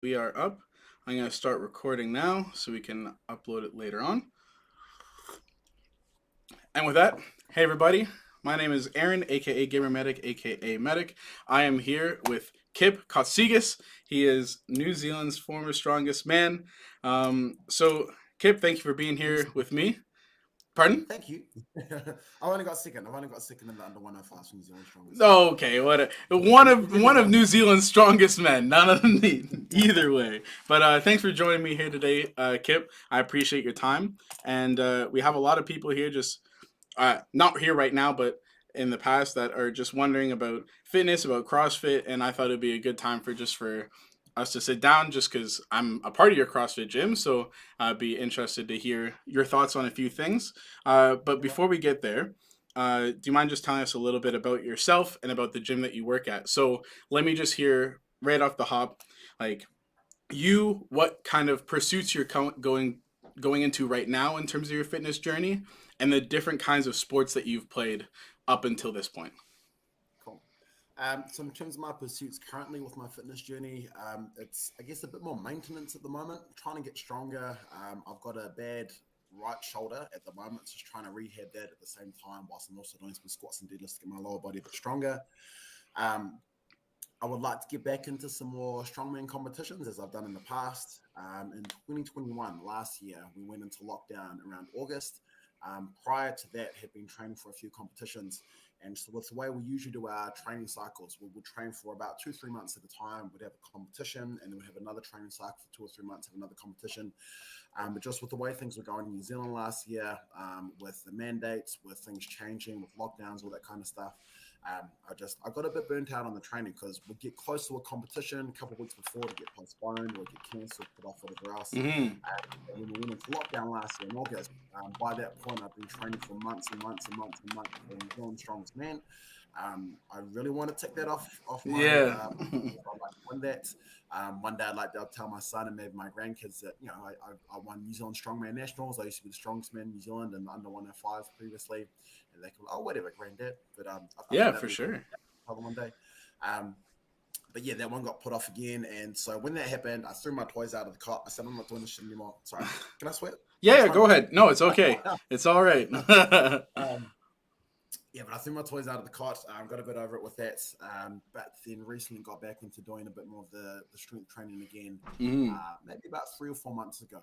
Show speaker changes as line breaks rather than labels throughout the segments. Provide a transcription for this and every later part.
We are up. I'm going to start recording now so we can upload it later on. And with that, hey everybody, my name is Aaron, aka Gamer Medic, aka Medic. I am here with Kyp Kotzikas. He is New Zealand's former strongest man. Kyp, thank you for being here with me. Pardon?
Thank you. I've only got second. I've only got second in the under 105 New Zealand strongest.
Okay, one of New Zealand's strongest men. None of them either way. But thanks for joining me here today, Kyp. I appreciate your time, and we have a lot of people here, just not here right now, but in the past that are just wondering about fitness, about CrossFit, and I thought it'd be a good time for us to sit down, just because I'm a part of your CrossFit gym, so I'd be interested to hear your thoughts on a few things. But
Yeah.
before we get there, do you mind just telling us a little bit about yourself and about the gym that you work at? So let me just hear right off the hop, like what kind of pursuits you're going into right now in terms of your fitness journey, and the different kinds of sports that you've played up until this point.
Cool. So in terms of my pursuits currently with my fitness journey, it's I guess a bit more maintenance at the moment. Trying to get stronger. I've got a bad right shoulder at the moment, so just trying to rehab that at the same time, whilst I'm also doing some squats and deadlifts to get my lower body a bit stronger. Um, I would like to get back into some more strongman competitions as I've done in the past. In 2021, last year, we went into lockdown around August. Prior to that, had been training for a few competitions. And so with the way we usually do our training cycles, we would train for about 2-3 months at a time. We'd have a competition, and then we'd have another training cycle for 2 or 3 months, have another competition. But just with the way things were going in New Zealand last year, with the mandates, with things changing, with lockdowns, all that kind of stuff, I got a bit burnt out on the training because we'd get close to a competition a couple of weeks before to get postponed or get cancelled, put off, whatever else.
Mm-hmm.
And when we went into lockdown last year in August, by that point, I've been training for months and months and months and months for New Zealand strongest man. I really want to tick that off my
Yeah.
I'd like to win that. One day I'd like to tell my son and maybe my grandkids that, I won New Zealand Strongman Nationals. I used to be the strongest man in New Zealand and under 105 previously. And they can, oh, whatever, granddad. But I
Yeah,
think
for
that'd be cool
sure.
one day. Um, but yeah, that one got put off again. And so when that happened, I threw my toys out of the cot. I said, I'm not doing this shit anymore. Sorry. Can I swear?
Yeah,
I'm
yeah,
trying
go
not
ahead. No, it's okay.
to.
It's all right.
um, yeah, but I threw my toys out of the cot. Got a bit over it with that. But then recently got back into doing a bit more of the strength training again.
Mm-hmm.
Maybe about 3 or 4 months ago.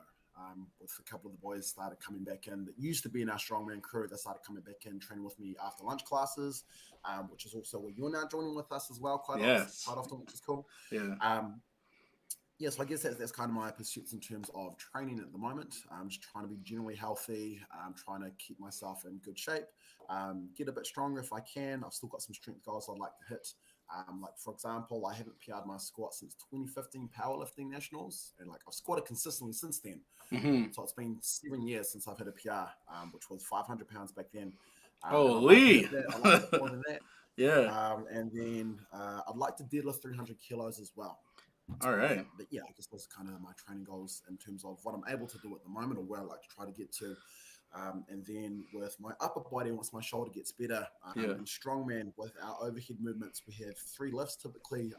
With a couple of the boys started coming back in that used to be in our strongman crew. They started coming back in, training with me after lunch classes, which is also where you're now joining with us as well,
Yes.
quite often, which is cool.
Yeah.
Yeah, so I guess that's kind of my pursuits in terms of training at the moment. I'm just trying to be generally healthy. I'm trying to keep myself in good shape, get a bit stronger if I can. I've still got some strength goals I'd like to hit. Like, for example, I haven't PR'd my squat since 2015 powerlifting nationals, and like I've squatted consistently since then.
Mm-hmm.
So it's been 7 years since I've hit a PR, which was 500 pounds back then. And I'd like to
Holy.
hit that. I'd like to hit more than that.
Yeah.
And then I'd like to deadlift 300 kilos as well.
All right.
But yeah, I guess those are kind of my training goals in terms of what I'm able to do at the moment or where I like to try to get to. And then with my upper body, once my shoulder gets better,
Yeah.
in strongman with our overhead movements, we have 3 lifts typically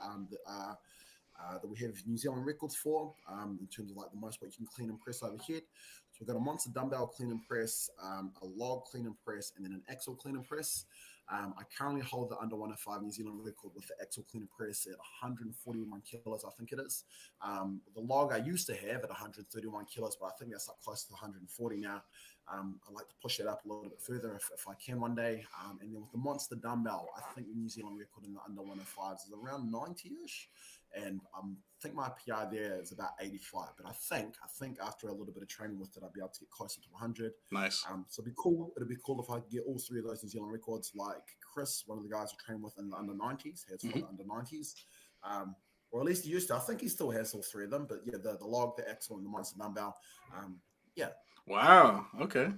that we have New Zealand records for in terms of like the most weight you can clean and press overhead. So we've got a monster dumbbell clean and press, a log clean and press, and then an axle clean and press. I currently hold the under 105 New Zealand record with the axle clean and press at 141 kilos, I think it is. The log I used to have at 131 kilos, but I think that's up close to 140 now. I'd like to push that up a little bit further if I can one day. And then with the monster dumbbell, I think the New Zealand record in the under 105s is around 90-ish. And I think my PR there is about 85. But I think after a little bit of training with it, I'll be able to get closer to 100.
Nice.
So it'd be cool. It'd be cool if I could get all 3 of those New Zealand records, like Chris, one of the guys I train with in the under 90s, has for
Mm-hmm.
the under 90s. Or at least he used to. I think he still has all 3 of them. But yeah, the log, the axle, and the monster dumbbell. Yeah.
Wow. Okay.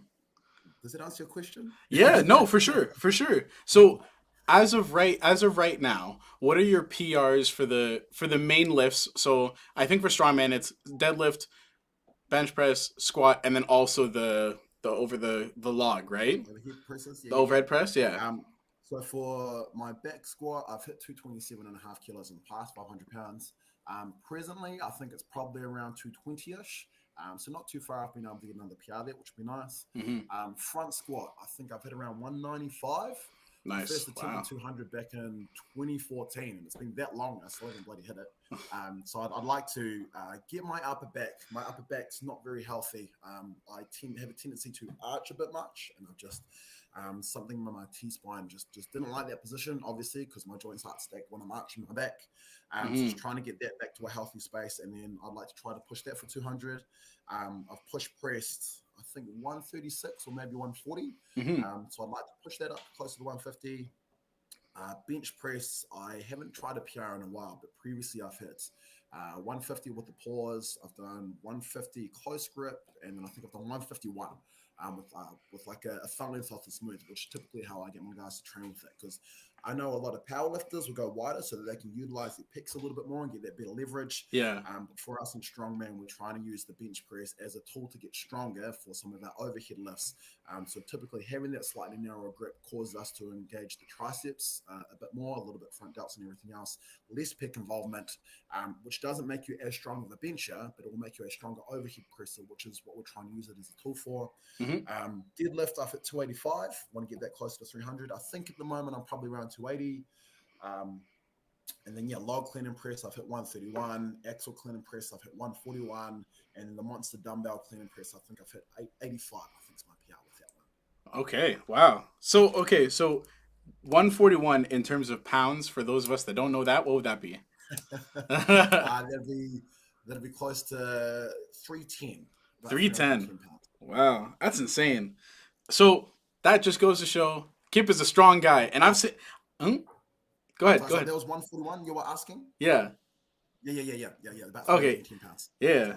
Does it answer your question?
Yeah. No, for sure. For sure. So as of right now, what are your PRs for the main lifts? So I think for strongman, it's deadlift, bench press, squat, and then also the over the log, right?
Overhead presses,
The
yeah.
overhead press. Yeah.
So for my back squat, I've hit 227.5 kilos in the past, 500 pounds. Presently, I think it's probably around 220-ish. So not too far off being able to get another PR there, which would be nice.
Mm-hmm.
Front squat, I think I've hit around 195. My
Nice.
first attempt
Wow.
at 200 back in 2014, and it's been that long. I still haven't bloody hit it. So I'd like to get my upper back. My upper back's not very healthy. I have a tendency to arch a bit much, and I've just something with my T-spine just didn't like that position, obviously, because my joints start to stack when I'm arching my back. So just trying to get that back to a healthy space, and then I'd like to try to push that for 200. I've push pressed, I think 136 or maybe 140.
Mm-hmm.
So I'd like to push that up closer to 150. Bench press, I haven't tried a PR in a while, but previously I've hit 150 with the pause. I've done 150 close grip, and then I think I've done 151 with like a thumb length off the smooth, which is typically how I get my guys to train with it. Because I know a lot of powerlifters will go wider so that they can utilize their pecs a little bit more and get that better leverage.
Yeah.
But for us in strongman, we're trying to use the bench press as a tool to get stronger for some of our overhead lifts. So typically having that slightly narrower grip causes us to engage the triceps a bit more, a little bit front delts and everything else, less pec involvement, which doesn't make you as strong of a bencher, but it will make you a stronger overhead presser, which is what we're trying to use it as a tool for. Deadlift off at 285, want to get that close to 300. I think at the moment I'm probably around 280. And then, log clean and press, I've hit 131. Axle clean and press, I've hit 141. And then the monster dumbbell clean and press, I think I've hit 85. I think it's my PR with that one.
Okay. Wow. So 141 in terms of pounds, for those of us that don't know that, what would that be?
That'd be close to 310.
310. Wow. That's insane. So that just goes to show Kyp is a strong guy. And I've seen... Go ahead.
That was 141 you were asking?
Yeah.
Yeah. About 310 pounds.
Yeah.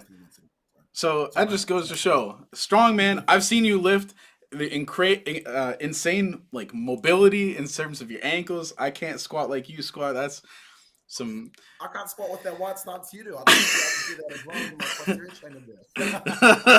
So that just goes to show, strongman. I've seen you lift the insane like mobility in terms of your ankles. I can't squat like you squat. That's some.
I can't squat with that white stance you do. I think you have to do that as well. My posterior chain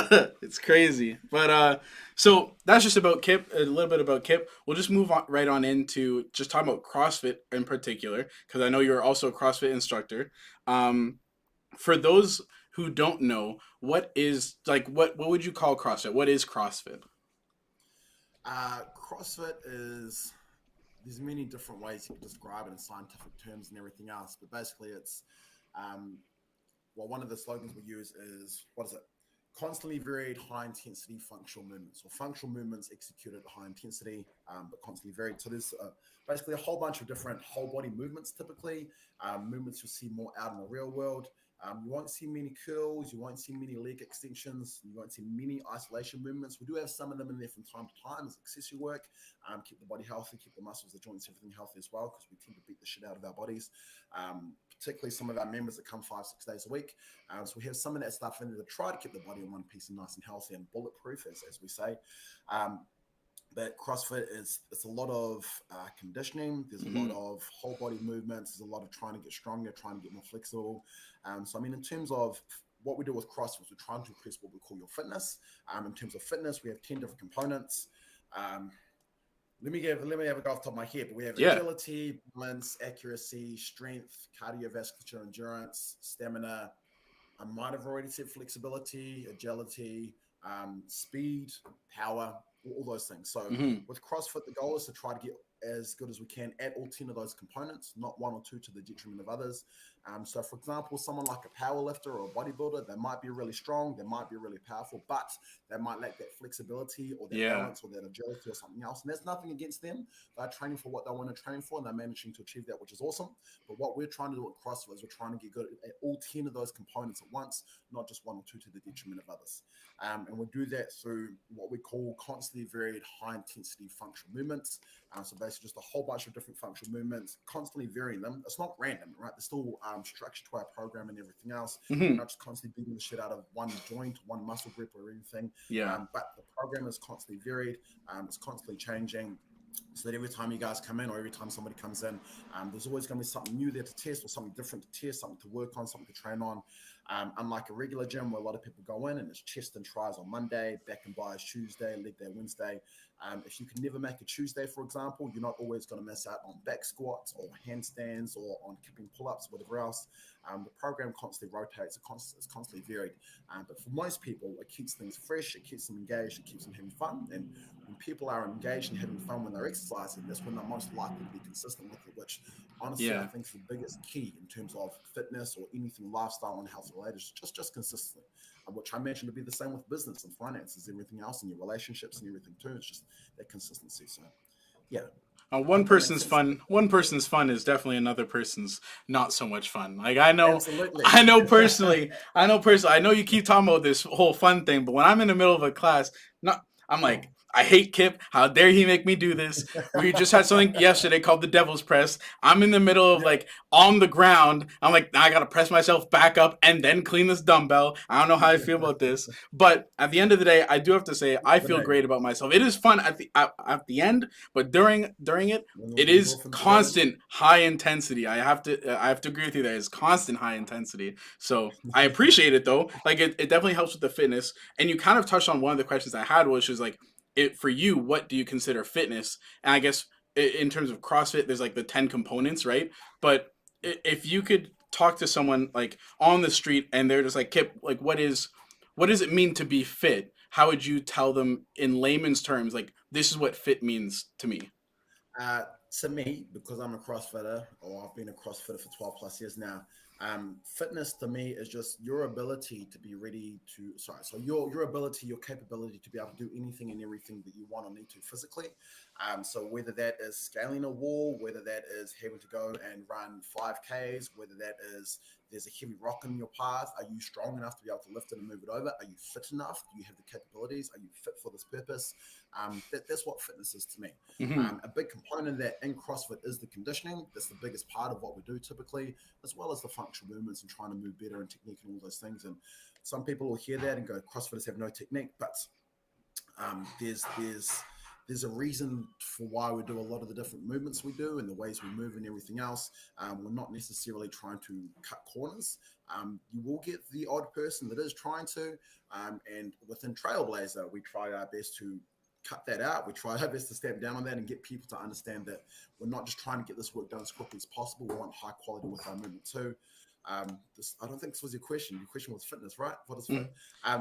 there.
It's crazy, but so that's just about Kyp. A little bit about Kyp. We'll just move on right on into just talking about CrossFit in particular, because I know you're also a CrossFit instructor. For those who don't know, what would you call CrossFit? What is CrossFit?
CrossFit is, there's many different ways you can describe it in scientific terms and everything else, but basically it's one of the slogans we use is, constantly varied high intensity functional movements, or functional movements executed at high intensity, but constantly varied. So there's basically a whole bunch of different whole body movements, typically movements you'll see more out in the real world. You won't see many curls, you won't see many leg extensions, you won't see many isolation movements. We do have some of them in there from time to time as accessory work, keep the body healthy, keep the muscles, the joints, everything healthy as well, because we tend to beat the shit out of our bodies, particularly some of our members that come 5-6 days a week. So we have some of that stuff in there to try to keep the body in one piece and nice and healthy and bulletproof, as we say. But CrossFit it's a lot of conditioning. There's a lot of whole body movements. There's a lot of trying to get stronger, trying to get more flexible. So I mean, in terms of what we do with CrossFit, we're trying to increase what we call your fitness. In terms of fitness, we have 10 different components. Let me have a go off the top of my head, but we have agility, balance, accuracy, strength, cardiovascular endurance, stamina. I might have already said flexibility, agility, speed, power, all those things. So with CrossFit, the goal is to try to get as good as we can at all 10 of those components, not one or two to the detriment of others. So for example, someone like a power lifter or a bodybuilder, they might be really strong, they might be really powerful, but they might lack that flexibility or that balance or that agility or something else. And there's nothing against them. They're training for what they want to train for, and they're managing to achieve that, which is awesome. But what we're trying to do at CrossFit is we're trying to get good at all 10 of those components at once, not just one or two to the detriment of others. And we do that through what we call constantly varied high intensity functional movements. So basically just a whole bunch of different functional movements, constantly varying them. It's not random, right? There's still structure to our program and everything else. We're not just constantly beating the shit out of one joint, one muscle group or anything. But the program is constantly varied. It's constantly changing. So that every time you guys come in or every time somebody comes in, there's always going to be something new there to test or something different to test, something to work on, something to train on. Unlike a regular gym where a lot of people go in and it's chest and tries on Monday, back and buys Tuesday, leg day Wednesday. If you can never make a Tuesday, for example, you're not always going to miss out on back squats or handstands or on kipping pull-ups, whatever else. The program constantly rotates, it's constantly varied. But for most people, it keeps things fresh, it keeps them engaged, it keeps them having fun. And when people are engaged and having fun when they're exercising, that's when they're most likely to be consistent with it, which honestly I
Yeah.
think is the biggest key in terms of fitness or anything lifestyle and health related, just consistency. Which I imagine to be the same with business and finances, everything else, and your relationships and everything too. It's just that consistency. So, yeah, I
One
hope that makes
person's
sense.
fun. One person's fun is definitely another person's not so much fun. Like I know,
Absolutely.
I know personally. I know personally. I know you keep talking about this whole fun thing, but when I'm in the middle of a class, not I'm like, I hate Kyp. How dare he make me do this? We just had something yesterday called the Devil's Press. I'm in the middle of
Yeah,
like on the ground. I'm like, I gotta press myself back up and then clean this dumbbell. I don't know how I feel about this, but at the end of the day, I do have to say I feel
right.
great about myself. It is fun at the end, but during it,
When all
it
the
is
endorphins are going.
constant high intensity. I have to agree with you that it's constant high intensity. So I appreciate it though. Like it definitely helps with the fitness. And you kind of touched on one of the questions I had, which is like, it for you, what do you consider fitness? And I guess in terms of CrossFit, there's like the 10 components, right? But if you could talk to someone like on the street and they're just like, Kyp, like what does it mean to be fit? How would you tell them in layman's terms, like this is what fit means to me?
Uh, to me, because I'm a CrossFitter, or I've been a CrossFitter for 12 plus years now, fitness to me is just your ability to be ready to, so your ability, your capability to be able to do anything and everything that you want or need to physically. So whether that is scaling a wall, whether that is having to go and run 5Ks, whether that is there's a heavy rock in your path, are you strong enough to be able to lift it and move it over? Are you fit enough? Do you have the capabilities? Are you fit for this purpose? That's what fitness is to me.
Mm-hmm.
A big component of that in CrossFit is the conditioning. That's the biggest part of what we do typically, as well as the functional movements and trying to move better and technique and all those things. And some people will hear that and go, CrossFitters have no technique, but there's a reason for why we do a lot of the different movements we do and the ways we move and everything else. We're not necessarily trying to cut corners. You will get the odd person that is trying to, and within Trailblazer, we try our best to cut that out. We try our best to stamp down on that and get people to understand that we're not just trying to get this work done as quickly as possible. We want high quality with our movement too. I don't think this was your question. Your question was fitness, right? What is fit?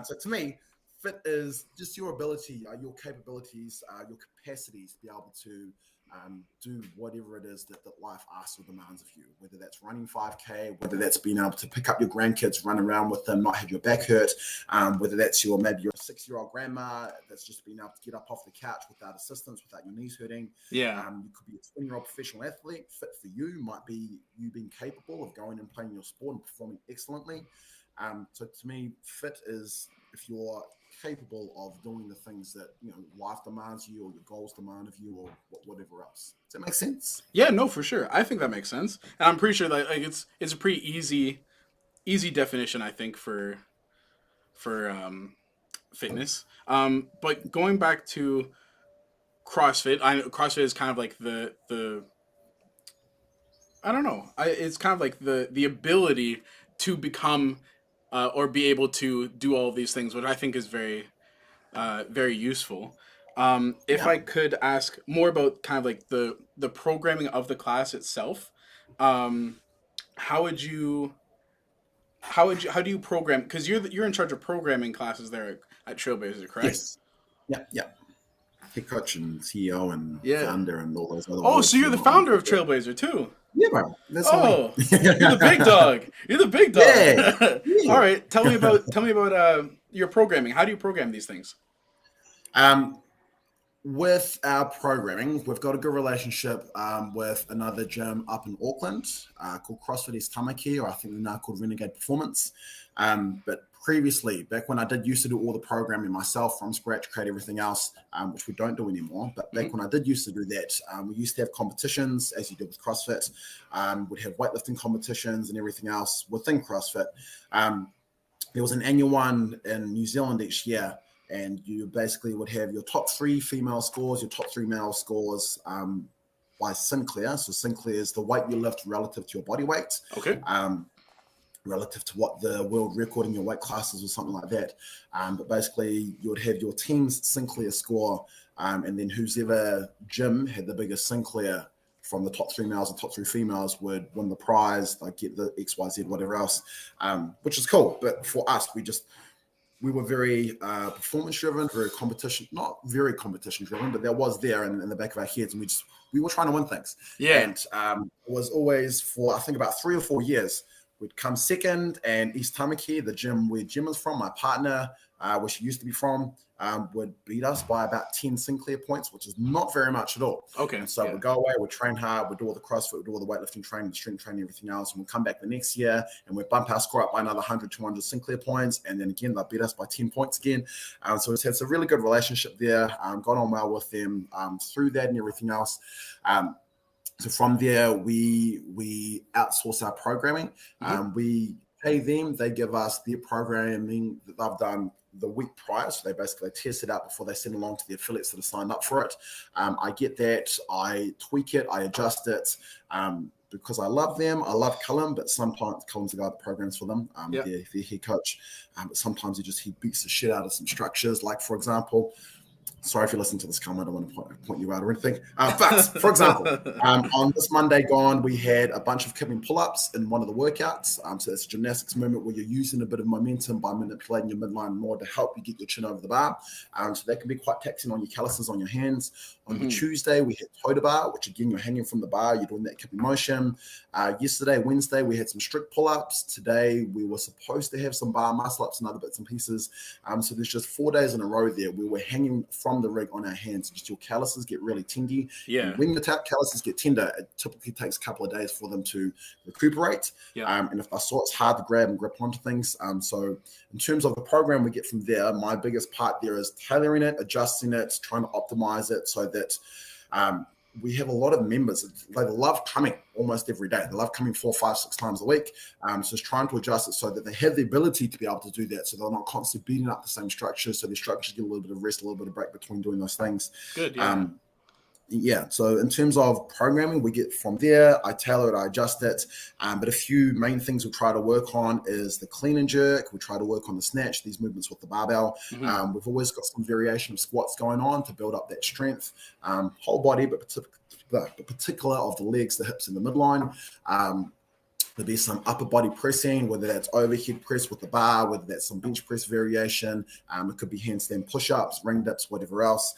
So to me, fit is just your ability, your capabilities, your capacities to be able to do whatever it is that life asks or demands of you, whether that's running 5K, whether that's being able to pick up your grandkids, run around with them, not have your back hurt, whether that's maybe your 6-year-old grandma that's just being able to get up off the couch without assistance, without your knees hurting.
Yeah.
You could be a 20-year-old professional athlete. Fit for you might be you being capable of going and playing your sport and performing excellently. So to me, fit is if you're capable of doing the things that life demands you or your goals demand of you or whatever else. Does that make sense?
Yeah, no, for sure. I think that makes sense. And I'm pretty sure that like it's a pretty easy definition, I think, for fitness. But going back to CrossFit, I know CrossFit is kind of like the I don't know. It's kind of like the ability to become or be able to do all of these things, which I think is very useful. If
Yeah.
I could ask more about kind of like the programming of the class itself, um, how would you how do you program? Because you're in charge of programming classes there at Trailblazer, correct?
Yes. Yeah. Yeah. Head coach and CEO and
Yeah.
founder and all those other
Oh, so
words
you're the
on
founder of Trailblazer too.
yeah, bro. That's on me.
Oh, you're the big dog. You're the big dog.
Yeah.
All
Yeah.
right, tell me about your programming. How do you program these things?
um, with our programming, we've got a good relationship with another gym up in Auckland called CrossFit East Tamaki, or I think they're now called Renegade Performance. But previously, back when I did used to do all the programming myself from scratch, create everything else, which we don't do anymore. But back when I did used to do that, we used to have competitions, as you did with CrossFit. We'd have weightlifting competitions and everything else within CrossFit. There was an annual one in New Zealand each year, and you basically would have your top 3 female scores, your top 3 male scores by Sinclair. So Sinclair is the weight you lift relative to your body weight.
Okay.
Relative to what the world record in your weight classes or something like that. But basically, you would have your team's Sinclair score, and then whoever gym had the biggest Sinclair from the top 3 males and top 3 females would win the prize, like get the XYZ, whatever else, which is cool. But for us, we were very performance driven, very competition, not very competition driven, but there was there in the back of our heads, and we were trying to win things.
Yeah.
And it was always for, I think, about 3 or 4 years, we'd come second, and East Tamaki, the gym where Jim is from, my partner, where she used to be from, would beat us by about 10 Sinclair points, which is not very much at all.
Okay.
And so we'd go away, we'd train hard, we'd do all the CrossFit, we'd do all the weightlifting training, the strength training, everything else, and we'd come back the next year and we'd bump our score up by another 100, 200 Sinclair points, and then again, they'd beat us by 10 points again. So it's had a really good relationship there, got on well with them through that and everything else. So from there, we outsource our programming. We pay them, they give us their programming that they've done the week prior. So they basically test it out before they send along to the affiliates that are signed up for it. I get that, I tweak it, I adjust it. Because I love them, I love Cullen, but sometimes Cullen's the guy that programs for them, their head coach. But sometimes he beats the shit out of some structures. Like, for example, sorry if you listen to this, Cullen, I don't want to point you out or anything. But for example, on this Monday gone, we had a bunch of kipping pull-ups in one of the workouts. So it's a gymnastics movement where you're using a bit of momentum by manipulating your midline more to help you get your chin over the bar. So that can be quite taxing on your calluses on your hands. On the Tuesday, we had toe to bar, which again, you're hanging from the bar, you're doing that kipping motion. Yesterday, Wednesday, we had some strict pull-ups. Today, we were supposed to have some bar muscle-ups and other bits and pieces. So there's just 4 days in a row there where we're hanging from the rig on our hands. Just your calluses get really tendy.
Yeah.
And when your calluses get tender, it typically takes a couple of days for them to recuperate.
Yeah.
And if I saw, it's hard to grab and grip onto things. So in terms of the program we get from there, my biggest part there is tailoring it, adjusting it, trying to optimize it so that we have a lot of members. They love coming almost every day. They love coming 4, 5, 6 times a week. So it's trying to adjust it so that they have the ability to be able to do that. So they're not constantly beating up the same structures. So their structures get a little bit of rest, a little bit of break between doing those things.
Good. Yeah.
So in terms of programming, we get from there, I tailor it, I adjust it. But a few main things we try to work on is the clean and jerk. We try to work on the snatch, these movements with the barbell. We've always got some variation of squats going on to build up that strength, whole body, but particular of the legs, the hips, and the midline. There'll be some upper body pressing, whether that's overhead press with the bar, whether that's some bench press variation. It could be handstand push-ups, ring dips, whatever else.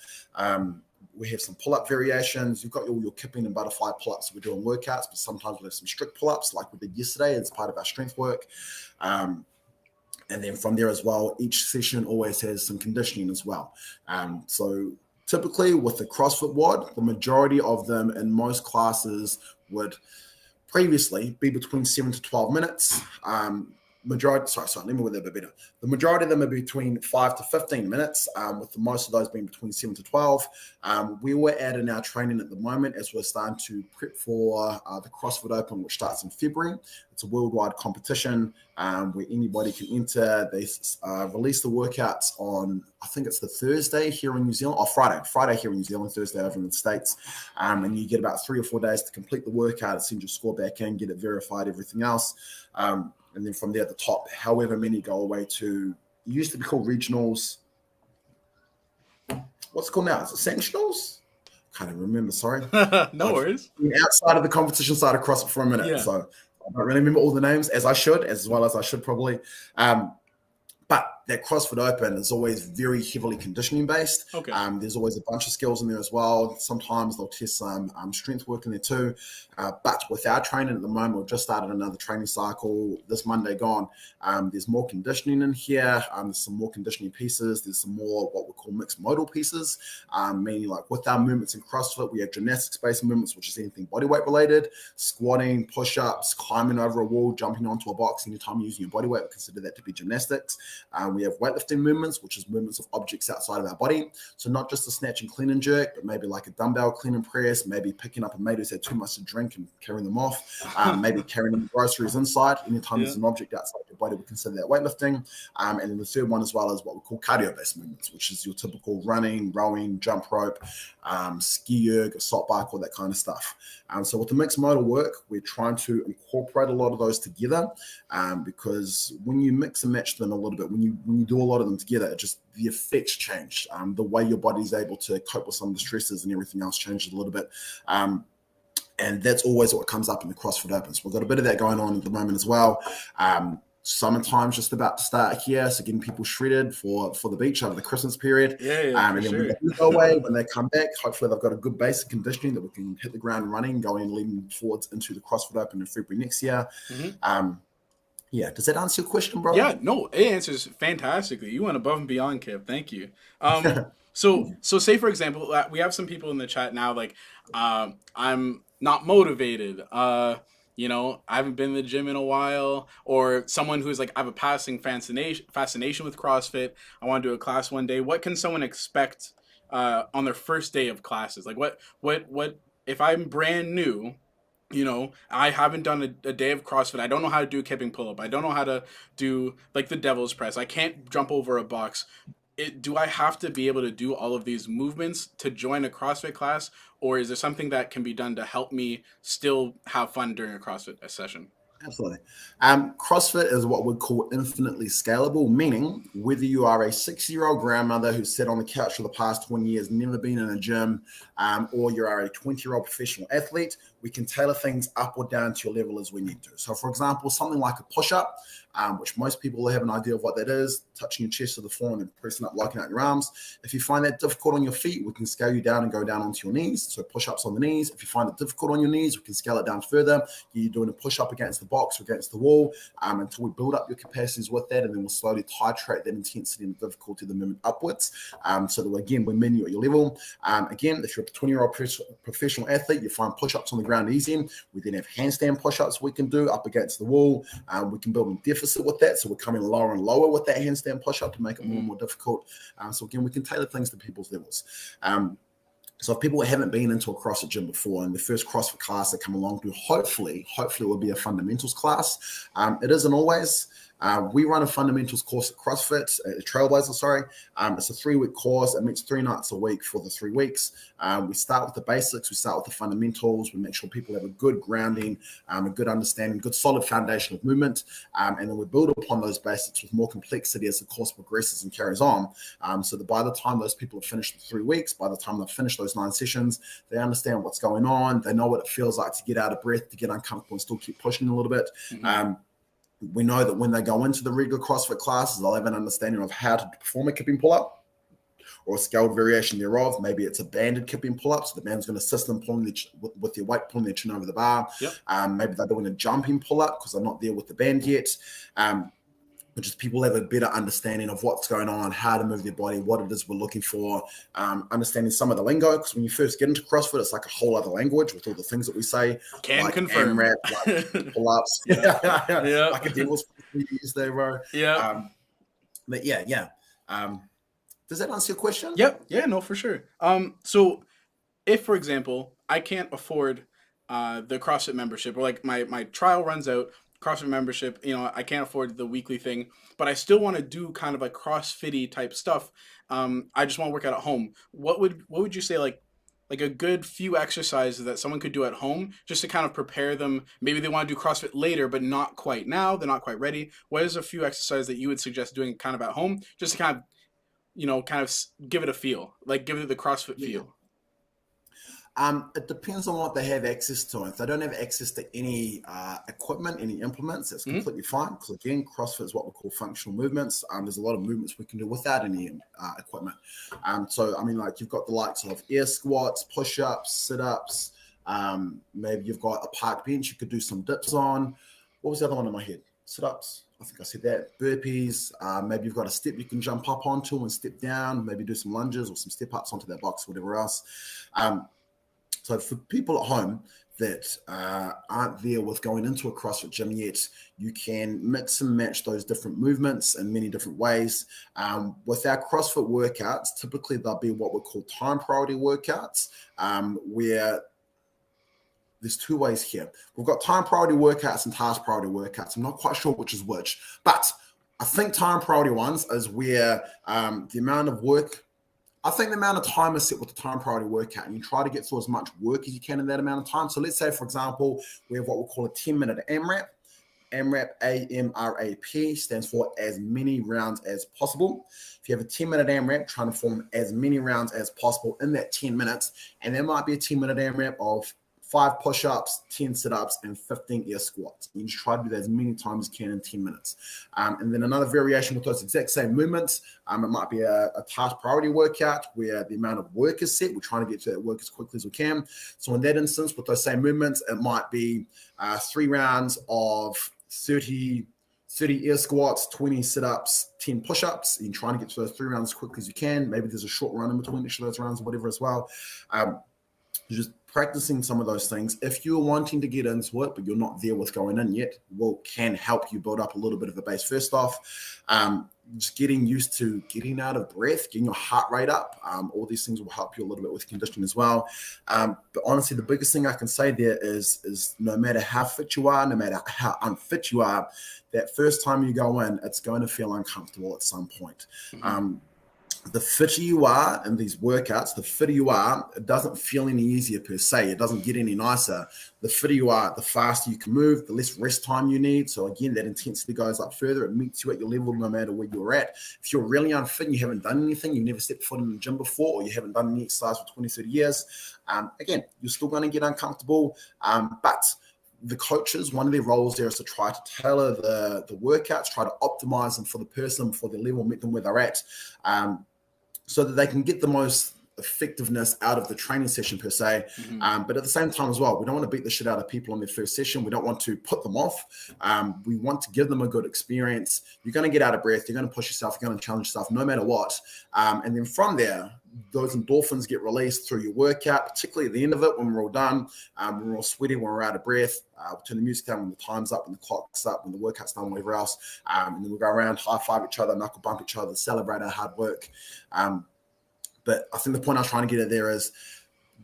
We have some pull-up variations. You've got all your kipping and butterfly pull-ups we're doing workouts, but sometimes we have some strict pull-ups like we did yesterday as part of our strength work. And then from there as well, each session always has some conditioning as well. So typically with the CrossFit WOD, the majority of them in most classes would previously be between 7 to 12 minutes. Let me word that a bit better. The majority of them are between 5 to 15 minutes, with the most of those being between 7 to 12. We were adding our training at the moment as we're starting to prep for the CrossFit Open, which starts in February. It's a worldwide competition where anybody can enter. They release the workouts on, I think it's the Thursday here in New Zealand, or Friday here in New Zealand, Thursday over in the States. And you get about 3 or 4 days to complete the workout, send your score back in, get it verified, everything else. And then from there at the top, however many go away to, it used to be called regionals. What's it called now? Is it sanctionals? Can't even remember, sorry.
No worries.
Outside of the competition side of CrossFit for a minute. So I don't really remember all the names as well as I should probably. But that CrossFit Open is always very heavily conditioning based.
Okay.
There's always a bunch of skills in there as well. Sometimes they'll test some strength work in there too. But with our training at the moment, we've just started another training cycle this Monday gone. There's more conditioning in here. There's some more conditioning pieces. There's some more what we call mixed modal pieces, meaning like with our movements in CrossFit, we have gymnastics-based movements, which is anything bodyweight related, squatting, push-ups, climbing over a wall, jumping onto a box. Anytime you're using your bodyweight, we consider that to be gymnastics. We have weightlifting movements, which is movements of objects outside of our body. So not just a snatch and clean and jerk, but maybe like a dumbbell clean and press, maybe picking up a mate who's had too much to drink and carrying them off, maybe carrying them groceries inside. Anytime there's an object outside your body, we consider that weightlifting. And then the third one as well is what we call cardio-based movements, which is your typical running, rowing, jump rope, ski erg, assault bike, all that kind of stuff. So with the mixed modal work, we're trying to incorporate a lot of those together because when you mix and match them a little bit, when you do a lot of them together, it just the effects change. The way your body's able to cope with some of the stresses and everything else changes a little bit. And that's always what comes up in the CrossFit Opens. We've got a bit of that going on at the moment as well. Summertime's just about to start here, so getting people shredded for the beach over the Christmas period. And then when they go away, when they come back, hopefully they've got a good basic conditioning that we can hit the ground running, going leading forwards into the CrossFit Open in February next year. Yeah, does that answer your question, bro?
Yeah, no, it answers fantastically. You went above and beyond, Kyp. Thank you. So say for example, we have some people in the chat now, like, I'm not motivated. You know, I haven't been in the gym in a while, or someone who's like, I have a passing fascination with CrossFit. I want to do a class one day. What can someone expect on their first day of classes? Like, what if I'm brand new? You know, I haven't done a day of CrossFit. I don't know how to do a kipping pull-up. I don't know how to do like the devil's press. I can't jump over a box. Do I have to be able to do all of these movements to join a CrossFit class, or is there something that can be done to help me still have fun during a CrossFit session?
Absolutely. CrossFit is what we call infinitely scalable, meaning whether you are a 60-year-old grandmother who's sat on the couch for the past 20 years, never been in a gym, or you are a 20-year-old professional athlete, we can tailor things up or down to your level as we need to. So, for example, something like a push-up, which most people have an idea of what that is, touching your chest to the floor and then pressing up, locking out your arms. If you find that difficult on your feet, we can scale you down and go down onto your knees. So push-ups on the knees. If you find it difficult on your knees, we can scale it down further. You're doing a push-up against the box or against the wall until we build up your capacities with that, and then we'll slowly titrate that intensity and the difficulty of the movement upwards. So that, again, we're meeting you at your level. Again, if you're a 20-year-old professional athlete, you find push-ups on the ground easy. We then have handstand push-ups we can do up against the wall. We can build in deficit with that, so we're coming lower and lower with that handstand push-up to make it more and more difficult. So again, we can tailor things to people's levels. So if people haven't been into a CrossFit gym before, and the first CrossFit class they come along to, hopefully will be a fundamentals class. It isn't always. We run a fundamentals course at CrossFit, Trailblazer, sorry. It's a 3-week course. It meets 3 nights a week for the 3 weeks. We start with the basics. We start with the fundamentals. We make sure people have a good grounding, a good understanding, good solid foundation of movement. And then we build upon those basics with more complexity as the course progresses and carries on. So that by the time those people have finished the 3 weeks, by the time they've finished those 9 sessions, they understand what's going on. They know what it feels like to get out of breath, to get uncomfortable and still keep pushing a little bit. We know that when they go into the regular CrossFit classes, they'll have an understanding of how to perform a kipping pull-up or a scaled variation thereof. Maybe it's a banded kipping pull-up, so the man's going to assist them pulling with their weight, pulling their chin over the bar. Maybe they're doing a jumping pull-up because they're not there with the band yet. Which is people have a better understanding of what's going on, how to move their body, what it is we're looking for, understanding some of the lingo. Because when you first get into CrossFit, it's like a whole other language with all the things that we say.
Can
like
confirm.
AMRAP, like pull-ups. Yeah. Like a devil's use there, bro. But yeah. Does that answer your question?
Yep. Yeah, no, for sure. So if, for example, I can't afford the CrossFit membership, or like my trial runs out, CrossFit membership, you know, I can't afford the weekly thing, but I still want to do kind of like CrossFit-y type stuff. I just want to work out at home. What would you say, like a good few exercises that someone could do at home just to kind of prepare them? Maybe they want to do CrossFit later, but not quite now. They're not quite ready. What is a few exercises that you would suggest doing kind of at home, just to kind of, you know, kind of give it a feel, like give it the CrossFit feel?
It depends on what they have access to. If they don't have access to any equipment, any implements, that's completely fine. Because again, CrossFit is what we call functional movements. There's a lot of movements we can do without any equipment. So, I mean, like you've got the likes of air squats, push-ups, sit-ups. Maybe you've got a park bench you could do some dips on. What was the other one in my head? Sit-ups. I think I said that. Burpees. Maybe you've got a step you can jump up onto and step down. Maybe do some lunges or some step-ups onto that box, whatever else. So for people at home that aren't there with going into a CrossFit gym yet, you can mix and match those different movements in many different ways. With our CrossFit workouts, typically they'll be what we call time priority workouts, where there's 2 ways here. We've got time priority workouts and task priority workouts. I'm not quite sure which is which, but I think time priority ones is where the amount of work, I think the amount of time is set with the time priority workout, and you try to get through as much work as you can in that amount of time. So let's say, for example, we have what we call a 10-minute AMRAP. AMRAP, A-M-R-A-P, stands for as many rounds as possible. If you have a 10-minute AMRAP, trying to perform as many rounds as possible in that 10 minutes, and there might be a 10-minute AMRAP of 5 push-ups, 10 sit-ups, and 15 air squats. You just try to do that as many times as you can in 10 minutes. And then another variation with those exact same movements, it might be a task priority workout where the amount of work is set. We're trying to get to that work as quickly as we can. So in that instance, with those same movements, it might be 3 rounds of 30 air squats, 20 sit-ups, 10 push-ups, and trying to get to those 3 rounds as quickly as you can. Maybe there's a short run in between each of those rounds or whatever as well. Just practicing some of those things. If you're wanting to get into it, but you're not there with going in yet, can help you build up a little bit of a base first off. Just getting used to getting out of breath, getting your heart rate up. All these things will help you a little bit with conditioning as well. But honestly, the biggest thing I can say there is no matter how fit you are, no matter how unfit you are, that first time you go in, it's going to feel uncomfortable at some point. The fitter you are in these workouts, the fitter you are, it doesn't feel any easier per se. It doesn't get any nicer. The fitter you are, the faster you can move, the less rest time you need. So again, that intensity goes up further. It meets you at your level no matter where you're at. If you're really unfit and you haven't done anything, you never stepped foot in the gym before, or you haven't done any exercise for 20, 30 years, again, you're still going to get uncomfortable. But the coaches, one of their roles there is to try to tailor the workouts, try to optimize them for the person, for their level, meet them where they're at, so that they can get the most effectiveness out of the training session per se. But at the same time as well, we don't want to beat the shit out of people on their first session. We don't want to put them off. We want to give them a good experience. You're going to get out of breath. You're going to push yourself. You're going to challenge yourself no matter what. And then from there, those endorphins get released through your workout, particularly at the end of it when we're all done, when we're all sweaty, when we're out of breath. We'll turn the music down when the time's up, when the clock's up, when the workout's done, whatever else. And then we'll go around, high-five each other, knuckle bump each other, celebrate our hard work. But I think the point I was trying to get at there is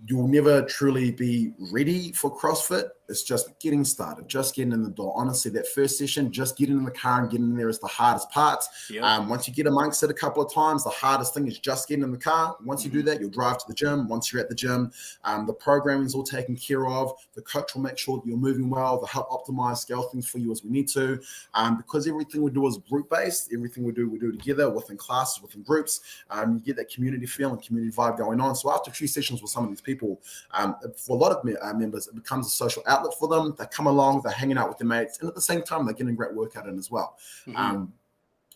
you'll never truly be ready for CrossFit. It's just getting started, just getting in the door. Honestly, that first session, just getting in the car and getting in there is the hardest part. Once you get amongst it a couple of times, the hardest thing is just getting in the car. Once you do that, you'll drive to the gym. Once you're at the gym, the programming is all taken care of. The coach will make sure that you're moving well. They'll help optimize, scale things for you as we need to. Because everything we do is group-based. Everything we do together within classes, within groups. You get that community feel and community vibe going on. So after a few sessions with some of these people, for a lot of members, it becomes a social outlet for them. They come along, they're hanging out with their mates, and at the same time, they're getting a great workout in as well.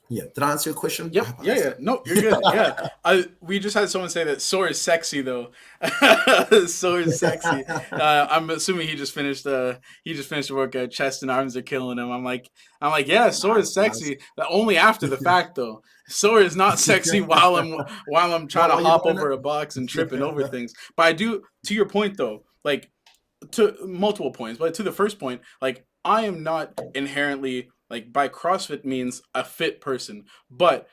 Did I answer your question?
Yeah. No, you're good. Yeah. We just had someone say that sore is sexy though. Sore is sexy. I'm assuming he just finished the workout. Chest and arms are killing him. I'm like, yeah, sore is sexy. Only after the fact though. Sore is not sexy while I'm trying to hop over a box and tripping over things. But I do, to your point though, like to multiple points, but to the first point, like I am not inherently like by CrossFit means a fit person, but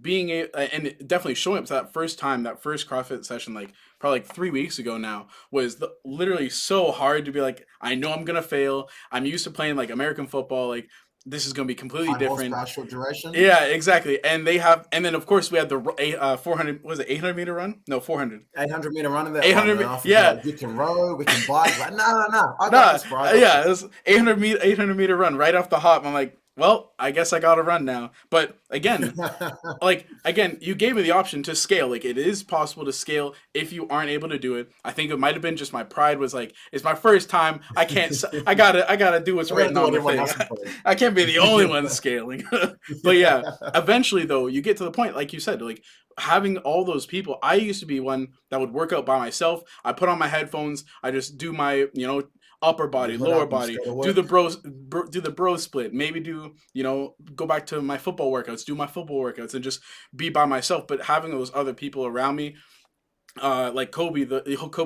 being and definitely showing up to that first CrossFit session, like probably like 3 weeks ago now, was literally so hard to be like, I know I'm gonna fail. I'm used to playing like American football, like this is going to be completely different.
Short duration.
Yeah, exactly. And then of course we had the 400. Was it 800-meter run? No, 400.
800-meter run in that.
800. Yeah,
we can row, we can bike. Like, no. I
got this, bro. Yeah, it was 800-meter run right off the hop. I'm like, well, I guess I gotta run now. But again, you gave me the option to scale. Like it is possible to scale if you aren't able to do it. I think it might have been just my pride was like, it's my first time. I can't. I gotta do what's written on the thing. I can't be the only one scaling. But yeah, eventually though, you get to the point, like you said, like having all those people. I used to be one that would work out by myself. I put on my headphones. I just do my, upper body, lower body, do the bro split, maybe go back to my football workouts, do my football workouts and just be by myself. But having those other people around me, like Kobe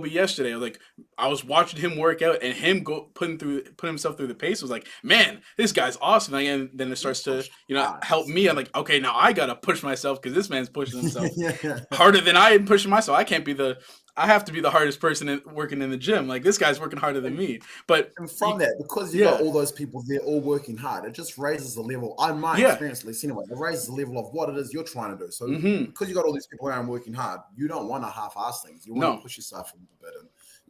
yesterday, I was watching him work out and him put himself through the pace. I was like, man, this guy's awesome. And then it starts to, help me. I'm like, okay, now I gotta push myself because this man's pushing himself harder than I am pushing myself. I have to be the hardest person working in the gym. Like this guy's working harder than me. But
from that, because you got all those people, they're all working hard. It just raises the level. In my experience, at least anyway, it raises the level of what it is you're trying to do. So because you got all these people around working hard, you don't want to half-ass things. You want to push yourself a little bit.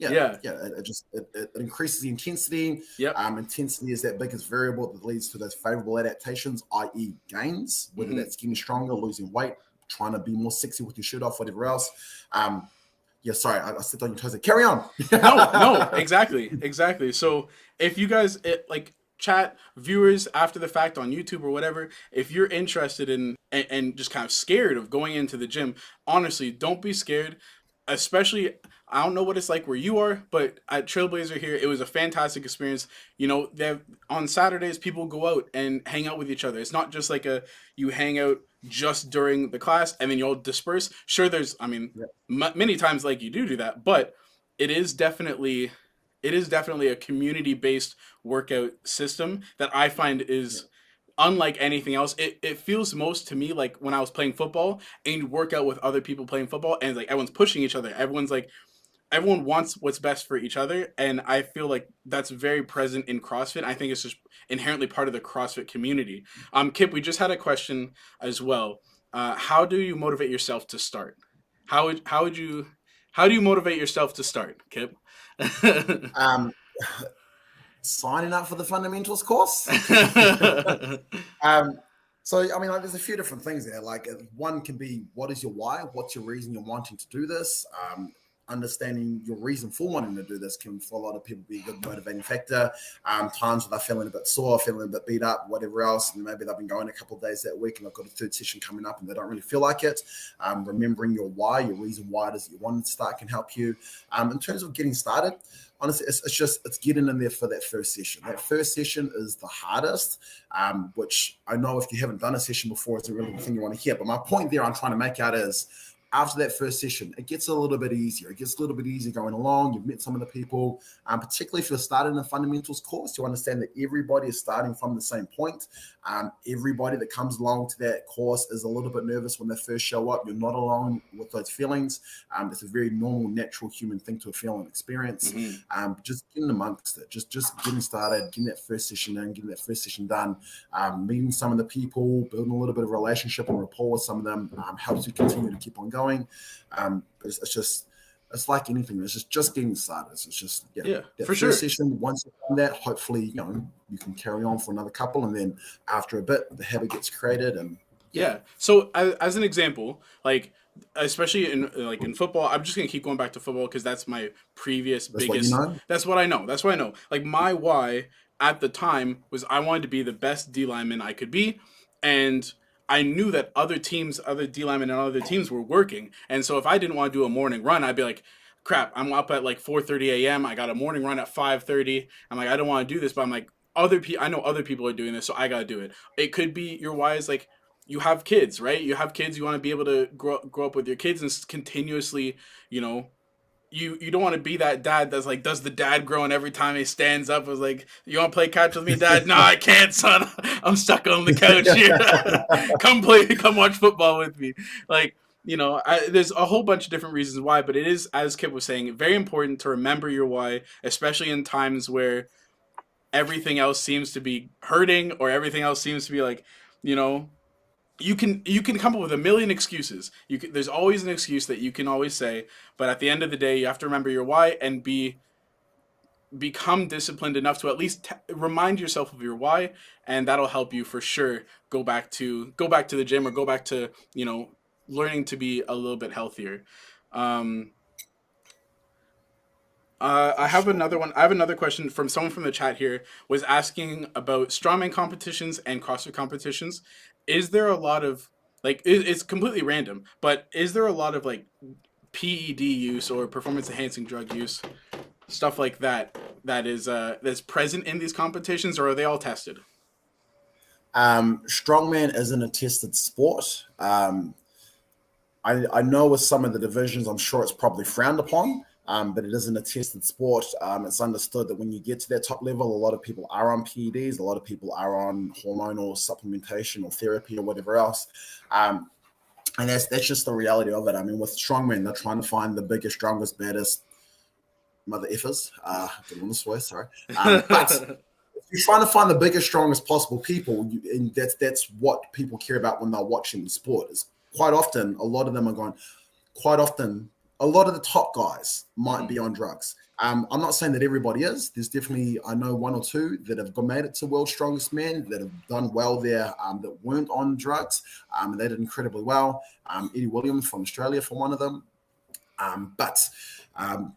And it increases the intensity. Intensity is that biggest variable that leads to those favorable adaptations, i.e. gains, whether that's getting stronger, losing weight, trying to be more sexy with your shirt off, whatever else. Yeah, sorry, I stepped on your toes. Carry on.
No, exactly. So if you guys like chat viewers after the fact on YouTube or whatever, if you're interested in and just kind of scared of going into the gym, honestly, don't be scared. Especially, I don't know what it's like where you are, but at Trailblazer here, it was a fantastic experience. You know, on Saturdays people go out and hang out with each other. It's not just like a you hang out just during the class and then you all disperse. Sure, there's, I mean,
Yeah,
many times like you do that, but it is definitely a community based workout system that I find
yeah,
is unlike anything else. It feels most to me like when I was playing football and you work out with other people playing football and like everyone's pushing each other. Everyone wants what's best for each other, and I feel like that's very present in CrossFit. I think it's just inherently part of the CrossFit community. Kip, we just had a question as well. How do you motivate yourself to start? How do you motivate yourself to start, Kip?
um, signing up for the fundamentals course. um, so I mean, like, there's a few different things there. Like, one can be, what is your why? What's your reason you're wanting to do this? Understanding your reason for wanting to do this can, for a lot of people, be a good motivating factor. Times when they're feeling a bit sore, feeling a bit beat up, whatever else, and maybe they've been going a couple of days that week and they've got a third session coming up and they don't really feel like it. Remembering your why, your reason why it is that you want to start, can help you. In terms of getting started, honestly, it's getting in there for that first session. That first session is the hardest, which I know if you haven't done a session before, it's a really good thing you want to hear. But my point there I'm trying to make out is, after that first session, it gets a little bit easier. It gets a little bit easier going along. You've met some of the people, particularly if you're starting a fundamentals course, you understand that everybody is starting from the same point. Everybody that comes along to that course is a little bit nervous when they first show up. You're not alone with those feelings. It's a very normal, natural human thing to feel and experience.
Mm-hmm.
Just getting amongst it, just getting started, getting that first session in, getting that first session done, meeting some of the people, building a little bit of relationship and rapport with some of them, helps you continue to keep on going. It's like anything. It's just getting started. It's just
Yeah,
that
for
first
sure.
session. Once you've done that, hopefully you can carry on for another couple, and then after a bit, the habit gets created. And
Yeah. So as an example, like especially in football, I'm just gonna keep going back to football because that's my previous
that's what you
biggest.
know.
That's what I know. That's what I know. Like my why at the time was I wanted to be the best D lineman I could be, and I knew that other teams, other D linemen and other teams were working, and so if I didn't want to do a morning run, I'd be like, crap, I'm up at like 4:30 a.m. I got a morning run at 5:30. I'm like, I don't want to do this, but I'm like, I know other people are doing this, so I gotta do it. It could be your why is like you have kids, right? You have kids. You want to be able to grow up with your kids and continuously, you know, you don't want to be that dad that's like does the dad groan every time he stands up. Was like, you want to play catch with me, dad? No, I can't, son. I'm stuck on the couch here. Come watch football with me. Like, there's a whole bunch of different reasons why, but it is, as Kip was saying, very important to remember your why, especially in times where everything else seems to be hurting or everything else seems to be like, you know, you can come up with a million excuses. There's always an excuse that you can always say, but at the end of the day, you have to remember your why and become disciplined enough to at least remind yourself of your why, and that'll help you for sure go back to the gym or go back to learning to be a little bit healthier. Um, I
For
have
sure.
another one. I have another question from someone from the chat here was asking about strongman competitions and CrossFit competitions. Is there a lot of like it's completely random, but is there a lot of like PED use or performance enhancing drug use, stuff like that that's present in these competitions, or are they all tested?
Strongman isn't a tested sport. I know with some of the divisions, I'm sure it's probably frowned upon, but it isn't a tested sport. It's understood that when you get to that top level, a lot of people are on PEDs, a lot of people are on hormonal supplementation or therapy or whatever else. And that's just the reality of it. I mean, with strongmen, they're trying to find the biggest, strongest, baddest mother effers. Get on the swear, sorry. But if you're trying to find the biggest, strongest possible people, and that's what people care about when they're watching the sport. Is quite often a lot of them are going. Quite often, a lot of the top guys might be on drugs. I'm not saying that everybody is. There's definitely, I know one or two that have made it to World's Strongest Man that have done well there, that weren't on drugs. They did incredibly well. Eddie Williams from Australia for one of them. But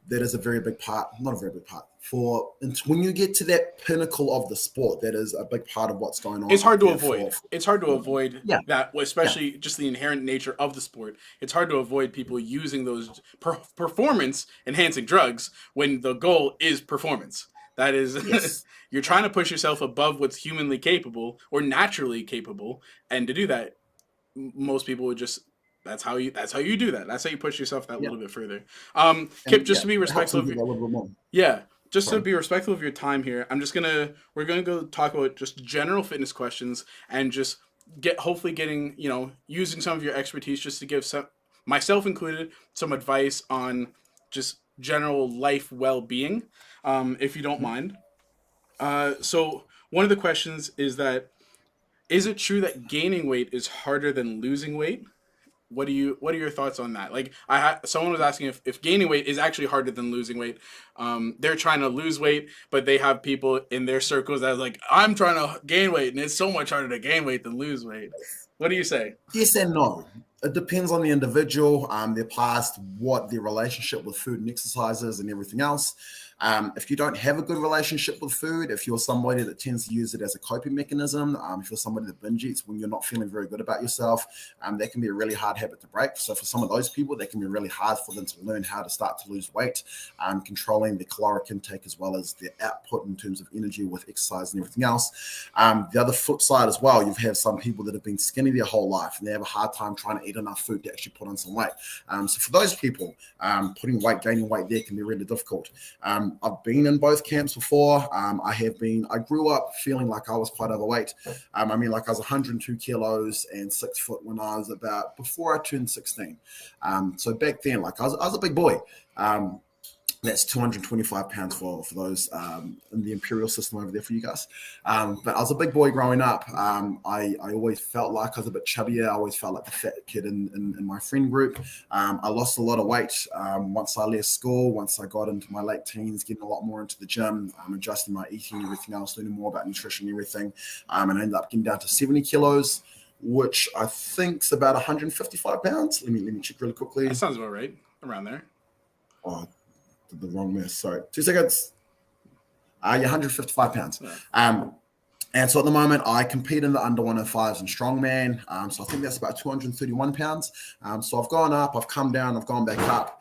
that is a very big part, not a very big part, for when you get to that pinnacle of the sport, that is a big part of what's going on
It's
up
hard to
there
avoid. It's hard to avoid
yeah,
that,
yeah,
especially just the inherent nature of the sport. It's hard to avoid people using those performance enhancing drugs when the goal is performance. That is,
yes,
you're trying to push yourself above what's humanly capable or naturally capable, and to do that, most people would just that's how you do that. That's how you push yourself that
yeah,
little bit further. Kip,
and
just
yeah,
to be
it helps
respectful
them
of
get
your
that little bit more.
yeah, just to
Sorry.
be respectful of your time here, we're gonna go talk about just general fitness questions and just hopefully getting using some of your expertise just to give some myself included some advice on just general life well being, if you don't mind. So one of the questions is it true that gaining weight is harder than losing weight? What are your thoughts on that? Like someone was asking if gaining weight is actually harder than losing weight. They're trying to lose weight, but they have people in their circles that are like, I'm trying to gain weight, and it's so much harder to gain weight than lose weight. What do you say?
Yes and no. It depends on the individual, their past, what their relationship with food and exercises and everything else. If you don't have a good relationship with food, if you're somebody that tends to use it as a coping mechanism, if you're somebody that binge eats when you're not feeling very good about yourself, that can be a really hard habit to break. So for some of those people, that can be really hard for them to learn how to start to lose weight, controlling the caloric intake as well as their output in terms of energy with exercise and everything else. The other flip side as well, you have some people that have been skinny their whole life and they have a hard time trying to eat enough food to actually put on some weight. So for those people, gaining weight there can be really difficult. I've been in both camps before. I grew up feeling like I was quite overweight. I was 102 kilos and 6 foot when I was before I turned 16. So back then, I was a big boy. That's 225 pounds for those in the imperial system over there for you guys. But I was a big boy growing up. I always felt like I was a bit chubbier. I always felt like the fat kid in my friend group. I lost a lot of weight once I left school, once I got into my late teens, getting a lot more into the gym, adjusting my eating and everything else, learning more about nutrition and everything. And I ended up getting down to 70 kilos, which I think is about 155 pounds. Let me check really quickly.
That sounds about right, around there.
Oh, the wrong mess. Sorry. 2 seconds. Yeah, 155 pounds.
Yeah.
And so at the moment, I compete in the under 105s in Strongman. So I think that's about 231 pounds. So I've gone up, I've come down, I've gone back up.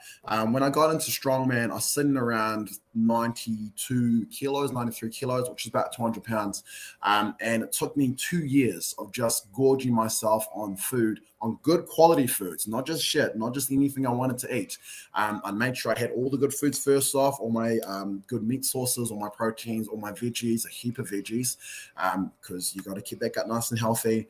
When I got into Strongman, I was sitting around 92 kilos, 93 kilos, which is about 200 pounds. And it took me 2 years of just gorging myself on food, on good quality foods, not just shit, not just anything I wanted to eat. I made sure I had all the good foods first off, all my good meat sources, all my proteins, all my veggies, a heap of veggies, because you got to keep that gut nice and healthy.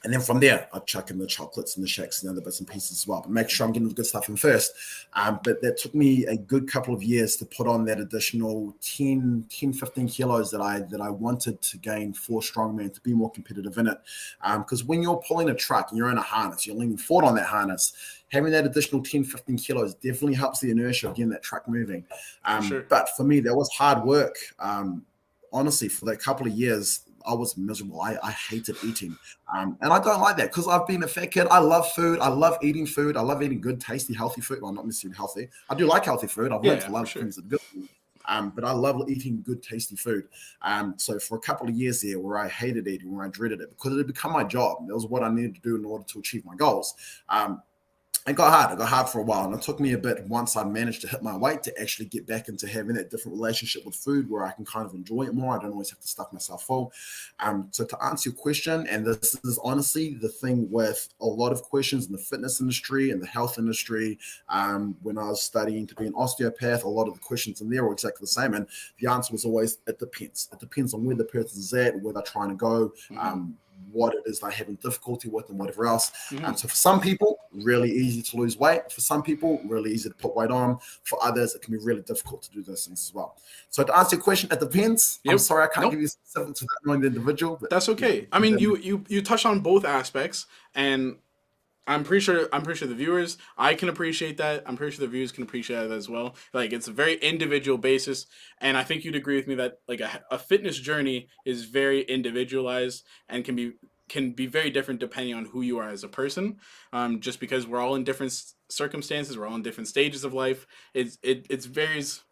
And then from there, I'd chuck in the chocolates and the shakes and other bits and pieces as well. But make sure I'm getting the good stuff in first. But that took me a good couple of years to put on that additional 10, 15 kilos that I wanted to gain for Strongman to be more competitive in it. Because when you're pulling a truck and you're in a harness, you're leaning forward on that harness, having that additional 10, 15 kilos definitely helps the inertia of getting that truck moving.
Sure.
But for me, that was hard work. Honestly, for that couple of years, I was miserable. I hated eating. And I don't like that because I've been a fat kid. I love food. I love eating food. I love eating good, tasty, healthy food. Well, not necessarily healthy. I do like healthy food. I've learned to love things that are good for me. But I love eating good, tasty food. So for a couple of years there where I hated eating, where I dreaded it, because it had become my job. That was what I needed to do in order to achieve my goals. It got hard. It got hard for a while. And it took me a bit once I managed to hit my weight to actually get back into having that different relationship with food where I can kind of enjoy it more. I don't always have to stuff myself full. So to answer your question, and this is honestly the thing with a lot of questions in the fitness industry and the health industry. When I was studying to be an osteopath, a lot of the questions in there were exactly the same. And the answer was always, it depends. It depends on where the person's at, where they're trying to go, what it is they're having difficulty with and whatever else. So for some people, really easy to lose weight. For some people, really easy to put weight on. For others, it can be really difficult to do those things as well. So to answer your question, it depends. I'm sorry, I can't give you specifics without knowing the individual. But
that's okay. I mean, you touched on both aspects, and I'm pretty sure the viewers, I can appreciate that. I'm pretty sure the viewers can appreciate that as well. Like, it's a very individual basis, and I think you'd agree with me that like a fitness journey is very individualized and can be can be very different depending on who you are as a person. Just because we're all in different circumstances, we're all in different stages of life. It varies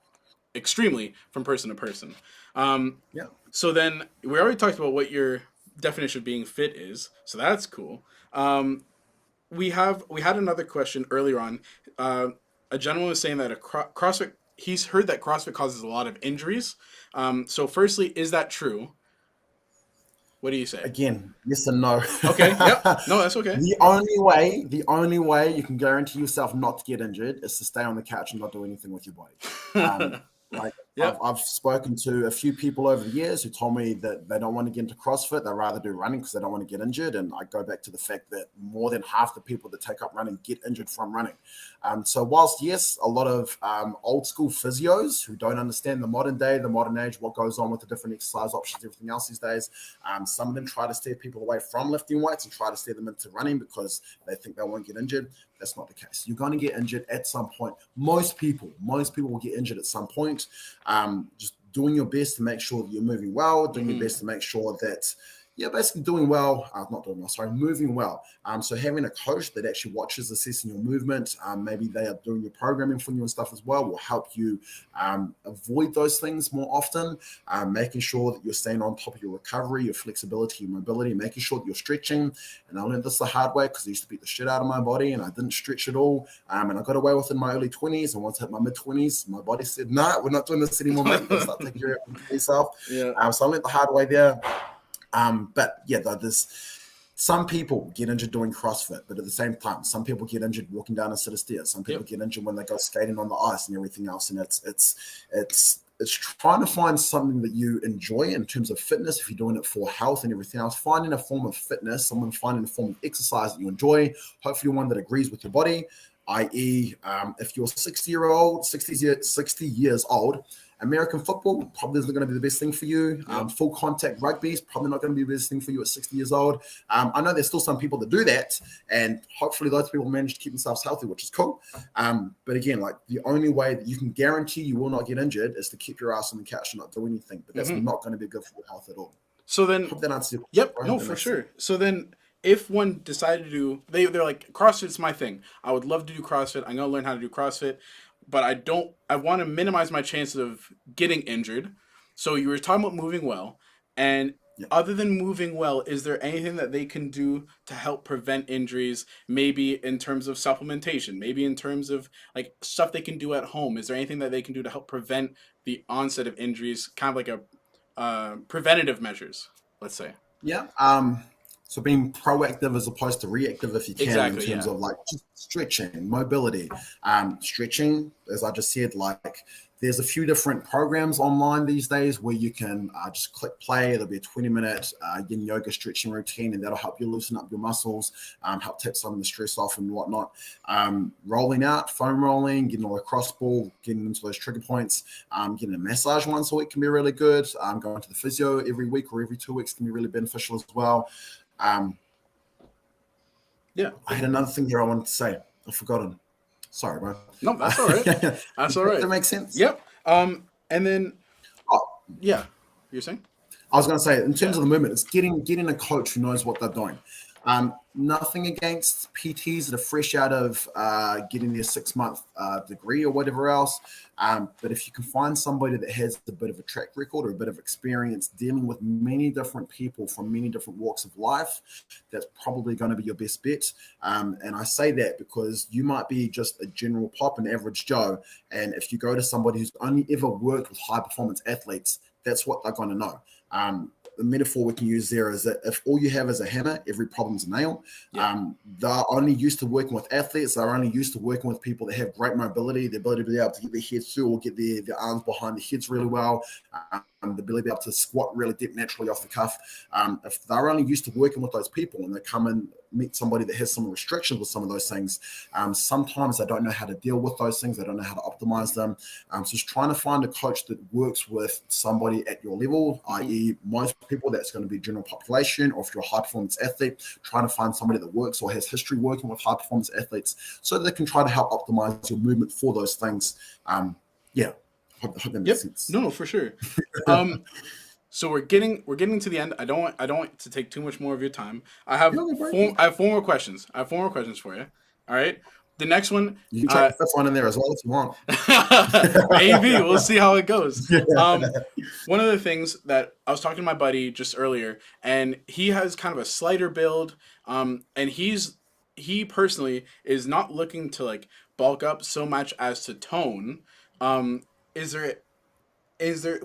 extremely from person to person. Um,
Yeah.
so then we already talked about what your definition of being fit is. So that's cool. We had another question earlier on. Uh, a gentleman was saying that a CrossFit, he's heard that CrossFit causes a lot of injuries. So firstly, is that true? What do you say?
Again, yes and no.
Okay. Yep. No, that's okay.
The only way you can guarantee yourself not to get injured is to stay on the couch and not do anything with your body. Like
Yep.
I've spoken to a few people over the years who told me that they don't want to get into CrossFit. They rather do running because they don't want to get injured. And I go back to the fact that more than half the people that take up running get injured from running. So whilst, yes, a lot of old school physios who don't understand the modern age, what goes on with the different exercise options, everything else these days, some of them try to steer people away from lifting weights and try to steer them into running because they think they won't get injured. That's not the case. You're going to get injured at some point. Most people will get injured at some point. Just doing your best to make sure that you're moving well, doing your best to make sure that you're basically doing well, moving well. So having a coach that actually watches, assessing your movement, maybe they are doing your programming for you and stuff as well, will help you avoid those things more often, making sure that you're staying on top of your recovery, your flexibility, your mobility, making sure that you're stretching. And I learned this the hard way because I used to beat the shit out of my body and I didn't stretch at all. And I got away with it in my early 20s. And once I hit my mid-20s, my body said, nah, we're not doing this anymore, mate. You got to start taking care of yourself.
Yeah.
So I learned the hard way there. But yeah, there's some people get injured doing CrossFit, but at the same time, some people get injured walking down a set of stairs. Some people get injured when they go skating on the ice and everything else. And it's trying to find something that you enjoy in terms of fitness. If you're doing it for health and everything else, finding a form of fitness, finding a form of exercise that you enjoy, hopefully one that agrees with your body, i.e. If you're 60 years old, American football probably isn't going to be the best thing for you. Full contact rugby is probably not going to be the best thing for you at 60 years old. I know there's still some people that do that, and hopefully those people manage to keep themselves healthy, which is cool. But again, like the only way that you can guarantee you will not get injured is to keep your ass on the couch and not do anything. But that's not going to be good for your health at all.
So then,
hope that answers your
yep,
question,
no, for sure. So then, if one decided to do, they're like, CrossFit's my thing. I would love to do CrossFit. I'm gonna learn how to do CrossFit, but I want to minimize my chances of getting injured. So you were talking about moving well, and other than moving well, is there anything that they can do to help prevent injuries? Maybe in terms of supplementation, maybe in terms of like stuff they can do at home. Is there anything that they can do to help prevent the onset of injuries? Kind of like a preventative measures, let's say.
Yeah. So being proactive as opposed to reactive, if you can,
Exactly,
in terms of like just stretching, mobility, stretching, as I just said, like there's a few different programs online these days where you can just click play. There'll be a 20-minute yin yoga stretching routine, and that'll help you loosen up your muscles, help take some of the stress off and whatnot. Rolling out, foam rolling, getting a lacrosse ball, getting into those trigger points, getting a massage once a week can be really good. Going to the physio every week or every 2 weeks can be really beneficial as well.
Yeah.
I had another thing here I wanted to say. I've forgotten. Sorry, bro.
No, that's all right. That's all right.
That makes sense.
Yep. And then, yeah, you're saying?
I was going to say, in terms of the movement, it's getting a coach who knows what they're doing. Nothing against PTs that are fresh out of getting their 6-month degree or whatever else. But if you can find somebody that has a bit of a track record or a bit of experience dealing with many different people from many different walks of life, that's probably going to be your best bet. And I say that because you might be just a general pop, an average Joe. And if you go to somebody who's only ever worked with high performance athletes, that's what they're going to know. The metaphor we can use there is that if all you have is a hammer, every problem's a nail. They're only used to working with athletes. They're only used to working with people that have great mobility, the ability to be able to get their heads through or get their arms behind their heads really well, the ability to be able to squat really deep naturally off the cuff. If they're only used to working with those people and they come and meet somebody that has some restrictions with some of those things, sometimes they don't know how to deal with those things. They don't know how to optimize them. So just trying to find a coach that works with somebody at your level, i.e. most people, that's going to be general population, or if you're a high performance athlete, trying to find somebody that works or has history working with high performance athletes so that they can try to help optimize your movement for those things. Hope that makes sense.
No, for sure. So we're getting to the end. I don't want to take too much more of your time. I have
You're okay, bro.
four I have 4 more questions. I have 4 more questions for you. All right. The next one,
You can check the fifth one in there as well if you want.
maybe we'll see how it goes. One of the things that I was talking to my buddy just earlier, and he has kind of a slighter build, and he personally is not looking to like bulk up so much as to tone. Um, is there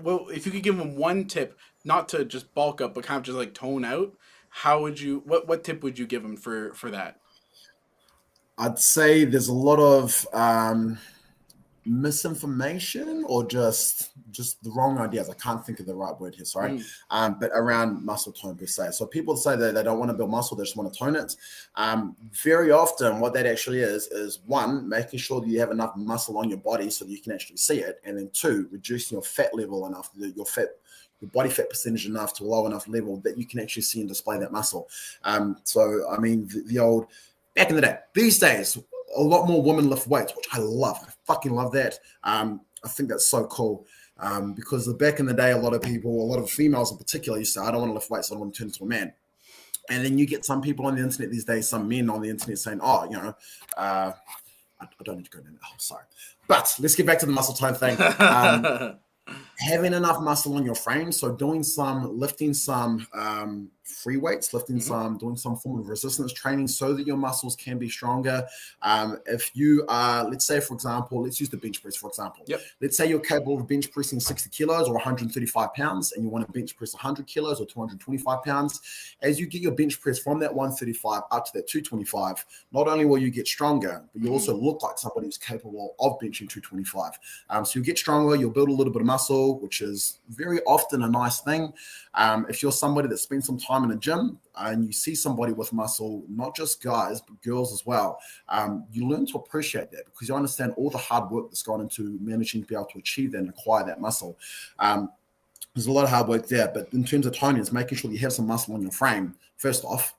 well, if you could give him one tip, not to just bulk up, but kind of just like tone out, how would you what tip would you give him for that?
I'd say there's a lot of misinformation or just the wrong ideas. I can't think of the right word here, sorry.
Mm,
But around muscle tone per se. So people say that they don't want to build muscle, they just want to tone it. Very often what that actually is one, making sure that you have enough muscle on your body so that you can actually see it, and then two, reducing your fat level enough, your body fat percentage enough to a low enough level that you can actually see and display that muscle. So I mean the old back in the day. These days, a lot more women lift weights, which I love. I fucking love that. I think that's so cool. Because back in the day, a lot of females in particular, used to say, I don't want to lift weights, I don't want to turn into a man. And then you get some people on the internet these days, some men on the internet saying, I don't need to go there. Oh, sorry. But let's get back to the muscle tone thing. Having enough muscle on your frame, so lifting some free weights, doing some form of resistance training so that your muscles can be stronger. If you are, let's say, for example, let's use the bench press, for example.
Yep.
Let's say you're capable of bench pressing 60 kilos or 135 pounds, and you want to bench press 100 kilos or 225 pounds. As you get your bench press from that 135 up to that 225, not only will you get stronger, but you also look like somebody who's capable of benching 225. So you'll get stronger, you'll build a little bit of muscle, which is very often a nice thing. If you're somebody that spends some time in a gym and you see somebody with muscle, not just guys, but girls as well, you learn to appreciate that because you understand all the hard work that's gone into managing to be able to achieve that and acquire that muscle. There's a lot of hard work there, but in terms of toning, it's making sure you have some muscle on your frame, first off.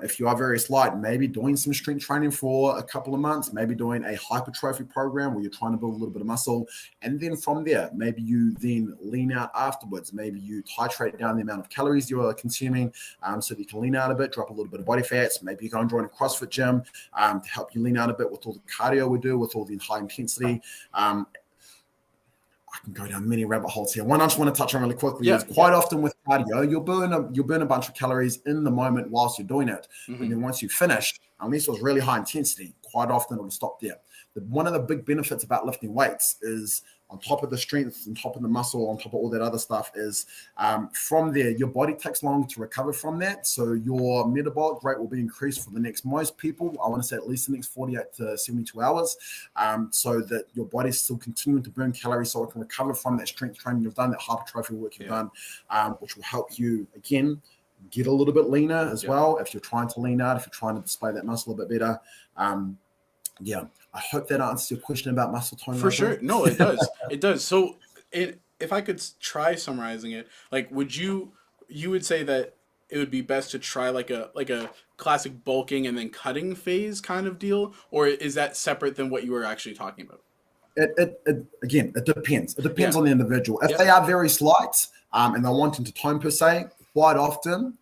If you are very slight, maybe doing some strength training for a couple of months, maybe doing a hypertrophy program where you're trying to build a little bit of muscle. And then from there, maybe you then lean out afterwards. Maybe you titrate down the amount of calories you are consuming so that you can lean out a bit, drop a little bit of body fats. Maybe you go and join a CrossFit gym to help you lean out a bit with all the cardio we do, with all the high intensity. I can go down many rabbit holes here. One I just want to touch on really quickly is quite often with cardio, you'll burn a bunch of calories in the moment whilst you're doing it. And then once you finish, unless it was really high intensity, quite often it'll stop there. One of the big benefits about lifting weights is on top of the strength, on top of the muscle, on top of all that other stuff is from there, your body takes longer to recover from that. So your metabolic rate will be increased for the next, most people, I want to say at least the next 48 to 72 hours, so that your body's still continuing to burn calories so it can recover from that strength training you've done, that hypertrophy work you've done, which will help you, again, get a little bit leaner as well. If you're trying to lean out, if you're trying to display that muscle a bit better. I hope that answers your question about muscle tone.
For sure. No, it does. It does. So if I could try summarizing it, like you would say that it would be best to try like a classic bulking and then cutting phase kind of deal, or is that separate than what you were actually talking about?
Again, it depends. It depends on the individual. If they are very slight and they're wanting to tone per se, quite often,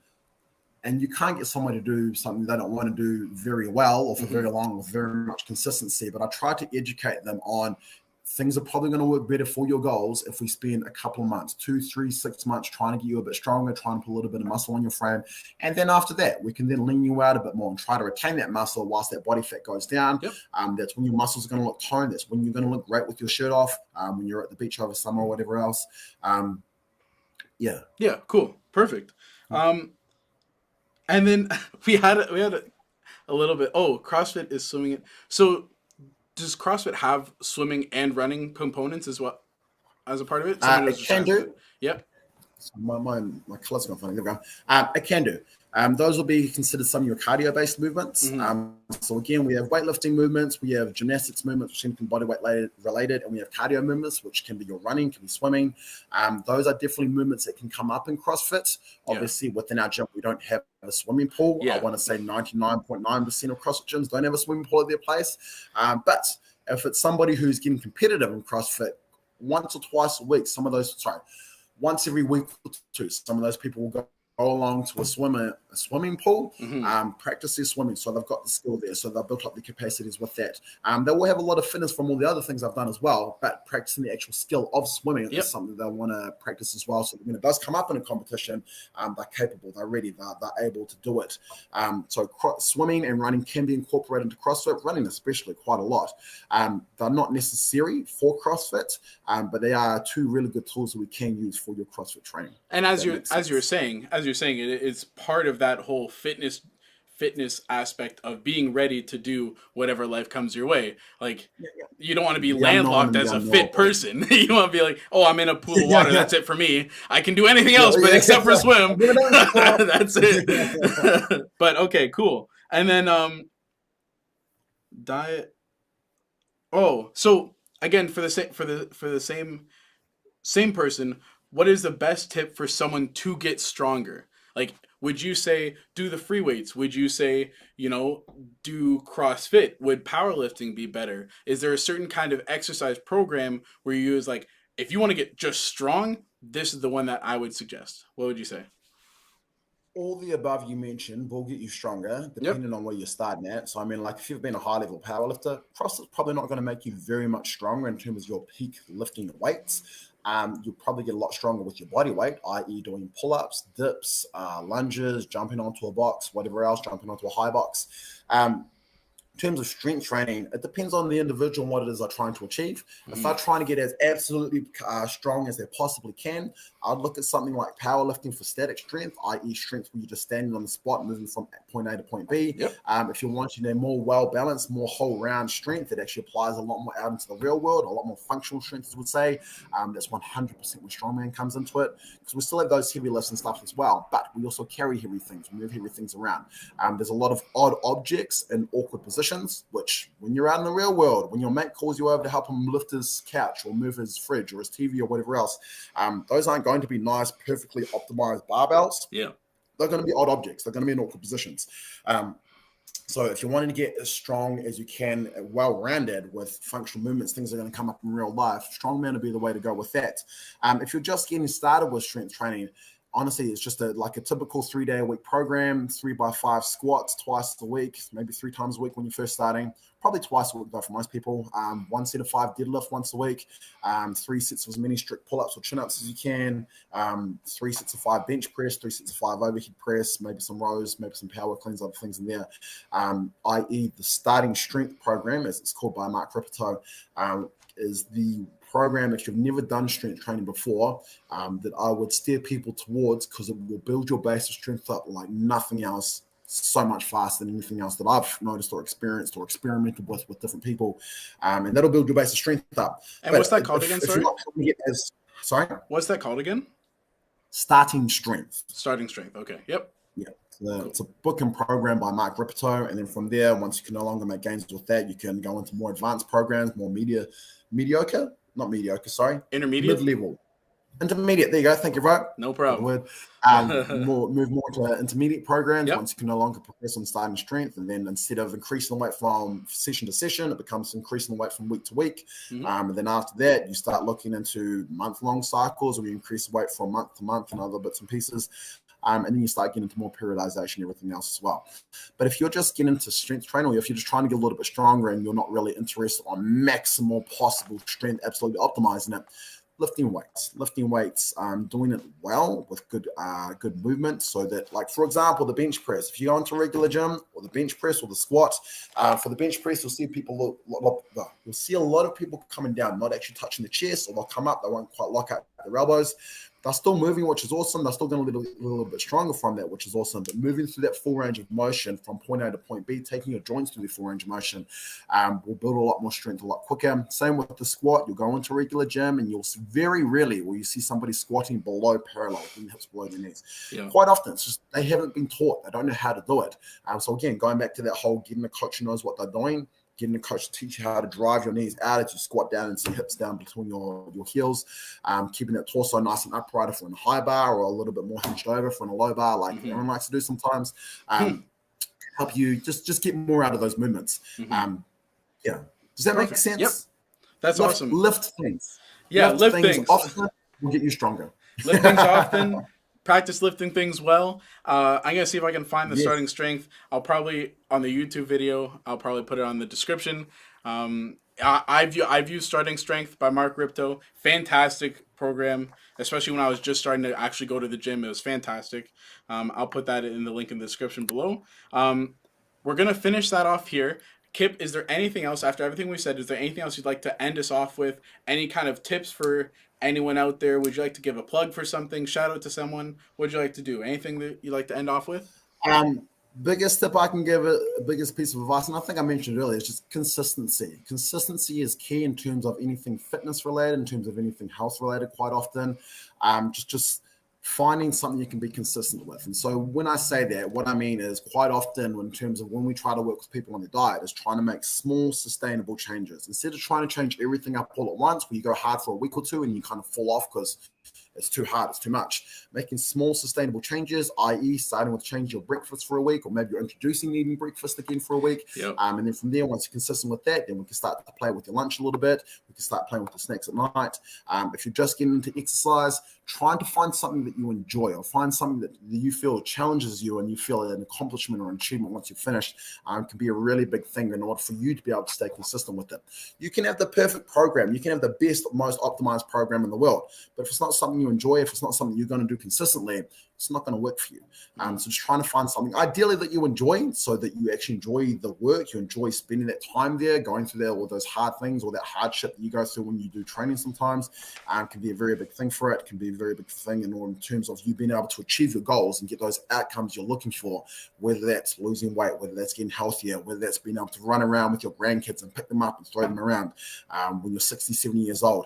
and you can't get someone to do something they don't want to do very well or for very long with very much consistency. But I try to educate them on things are probably going to work better for your goals if we spend a couple of months, 2, 3, 6 months trying to get you a bit stronger, trying to put a little bit of muscle on your frame. And then after that, we can then lean you out a bit more and try to retain that muscle whilst that body fat goes down. That's when your muscles are going to look toned. That's when you're going to look great with your shirt off when you're at the beach over summer or whatever else. Yeah,
cool. Perfect. And then we had a little bit. Oh, CrossFit is swimming. So does CrossFit have swimming and running components as well as a part of it?
It can do.
Yep.
My color's gone funny. There we go. It can do. Those will be considered some of your cardio-based movements. So again, we have weightlifting movements, we have gymnastics movements, which can be body weight related, and we have cardio movements, which can be your running, can be swimming. Those are definitely movements that can come up in CrossFit. Obviously, within our gym, we don't have a swimming pool. I want to say 99.9% of CrossFit gyms don't have a swimming pool at their place. But if it's somebody who's getting competitive in CrossFit, once or twice a week, once every week or two. Some of those people will go along to a swimming pool, practice their swimming. So they've got the skill there. So they've built up their capacities with that. They will have a lot of fitness from all the other things I've done as well, but practicing the actual skill of swimming is something they'll want to practice as well. So when it does come up in a competition, they're capable, they're ready, they're able to do it. So swimming and running can be incorporated into CrossFit, running especially quite a lot. They're not necessary for CrossFit, but they are two really good tools that we can use for your CrossFit training.
And as you're saying, it's part of that whole fitness aspect of being ready to do whatever life comes your way. Like, you don't want to be landlocked as a fit person. You want to be like, oh, I'm in a pool of water. That's it for me. I can do anything else, but except for swim. That's it. But okay, cool. And then diet. Oh, so again, for the same person, what is the best tip for someone to get stronger? Like, would you say do the free weights? Would you say, do CrossFit? Would powerlifting be better? Is there a certain kind of exercise program where you use, like, if you want to get just strong, this is the one that I would suggest? What would you say?
All the above you mentioned will get you stronger, depending on where you're starting at. So, I mean, like, if you've been a high-level powerlifter, CrossFit's probably not going to make you very much stronger in terms of your peak lifting weights. You'll probably get a lot stronger with your body weight, i.e. doing pull-ups, dips, lunges, jumping onto a box, whatever else, jumping onto a high box. In terms of strength training, it depends on the individual and what it is they're trying to achieve. If they're trying to get as absolutely strong as they possibly can, I'd look at something like powerlifting for static strength, i.e. strength where you're just standing on the spot, moving from point A to point B. If you're wanting a more well-balanced, more whole-round strength, it actually applies a lot more out into the real world, a lot more functional strength, as I would say. That's 100% where Strongman comes into it, because we still have those heavy lifts and stuff as well, but we also carry heavy things, we move heavy things around. There's a lot of odd objects in awkward positions, which when you're out in the real world, when your mate calls you over to help him lift his couch or move his fridge or his TV or whatever else, those aren't going to be nice, perfectly optimized barbells. They're going to be odd objects. They're going to be in awkward positions. So if you're wanting to get as strong as you can, well-rounded with functional movements, things that are going to come up in real life, Strongman would be the way to go with that. If you're just getting started with strength training, honestly, it's just like a typical 3-day-a-week program, 3x5 squats twice a week, maybe 3 times a week when you're first starting, probably twice a week though for most people. 1 set of 5 deadlift once a week, 3 sets of as many strict pull-ups or chin-ups as you can, 3 sets of 5 bench press, 3 sets of 5 overhead press, maybe some rows, maybe some power cleans, other things in there, i.e. the starting strength program, as it's called by Mark Ripito, is the program, if you've never done strength training before, that I would steer people towards, because it will build your base of strength up like nothing else, so much faster than anything else that I've noticed or experienced or experimented with different people. And that'll build your base of strength up.
And what's that called again, sorry?
Sorry?
What's that called again?
Starting strength.
Starting strength, okay. Yep.
Yeah. It's a book and program by Mark Ripito. And then from there, once you can no longer make gains with that, you can go into more advanced programs, more intermediate, mid-level, intermediate. There you go. Thank you, bro.
No problem.
Move more to intermediate programs. Once you can no longer progress on starting strength, and then instead of increasing the weight from session to session, it becomes increasing the weight from week to week. And then after that, you start looking into month-long cycles, where you increase the weight from month to month and other bits and pieces. And then you start getting into more periodization and everything else as well. But if you're just getting into strength training, or if you're just trying to get a little bit stronger and you're not really interested on maximal possible strength, absolutely optimizing it, lifting weights, doing it well with good movement, so that, like, for example, the bench press. If you go into a regular gym, or the bench press or the squat, for the bench press, you'll see you'll see a lot of people coming down, not actually touching the chest, or they'll come up, they won't quite lock out their elbows. They're still moving, which is awesome. They're still going to get a little bit stronger from that, which is awesome. But moving through that full range of motion from point A to point B, taking your joints through the full range of motion, will build a lot more strength a lot quicker. Same with the squat. You'll go into a regular gym, and you'll very rarely will you see somebody squatting below parallel, with hips below their knees. Quite often, it's just they haven't been taught. They don't know how to do it. So again, going back to that whole getting a coach who knows what they're doing, getting a coach to teach you how to drive your knees out as you squat down and see hips down between your heels, keeping that torso nice and upright if we're in a high bar, or a little bit more hinged over if we're in a low bar, like everyone likes to do sometimes. Help you just get more out of those movements. Does that make sense?
Yep. That's awesome.
Lift things.
Yeah, lift things.
Often will get you stronger.
Lift things often. Practice lifting things well. I'm gonna see if I can find the starting
Yes.
strength. I'll probably on the YouTube video. I'll probably put it on the description. I've used Starting Strength by Mark Ripto. Fantastic program, especially when I was just starting to actually go to the gym. It was fantastic. I'll put that in the link in the description below. We're gonna finish that off here. Kyp, is there anything else after everything we said? Is there anything else you'd like to end us off with? Any kind of tips for anyone out there? Would you like to give a plug for something? Shout out to someone? What would you like to do? Anything that you'd like to end off with?
Um, Biggest tip I can give, biggest piece of advice, and I think I mentioned earlier, is just consistency. Consistency is key in terms of anything fitness related, in terms of anything health related. Quite often, just finding something you can be consistent with. And so when I say that, what I mean is quite often in terms of when we try to work with people on their diet is trying to make small sustainable changes instead of trying to change everything up all at once where you go hard for a week or two and you kind of fall off because it's too hard, it's too much. Making small sustainable changes, i.e. starting with change your breakfast for a week, or maybe you're introducing eating breakfast again for a week.
Yep.
And then from there, once you're consistent with that, then we can start to play with your lunch a little bit. We can start playing with the snacks at night. If you're just getting into exercise, trying to find something that you enjoy or find something that you feel challenges you and you feel an accomplishment or an achievement once you've finished can be a really big thing in order for you to be able to stay consistent with it. You can have the perfect program. You can have the best, most optimized program in the world. But if it's not something you enjoy, if it's not something you're going to do consistently, it's not going to work for you. So just trying to find something ideally that you enjoy so that you actually enjoy the work, you enjoy spending that time there, going through all those hard things or that hardship that you go through when you do training sometimes can be a very big thing for it, can be a very big thing in terms of you being able to achieve your goals and get those outcomes you're looking for, whether that's losing weight, whether that's getting healthier, whether that's being able to run around with your grandkids and pick them up and throw them around when you're 60, 70 years old.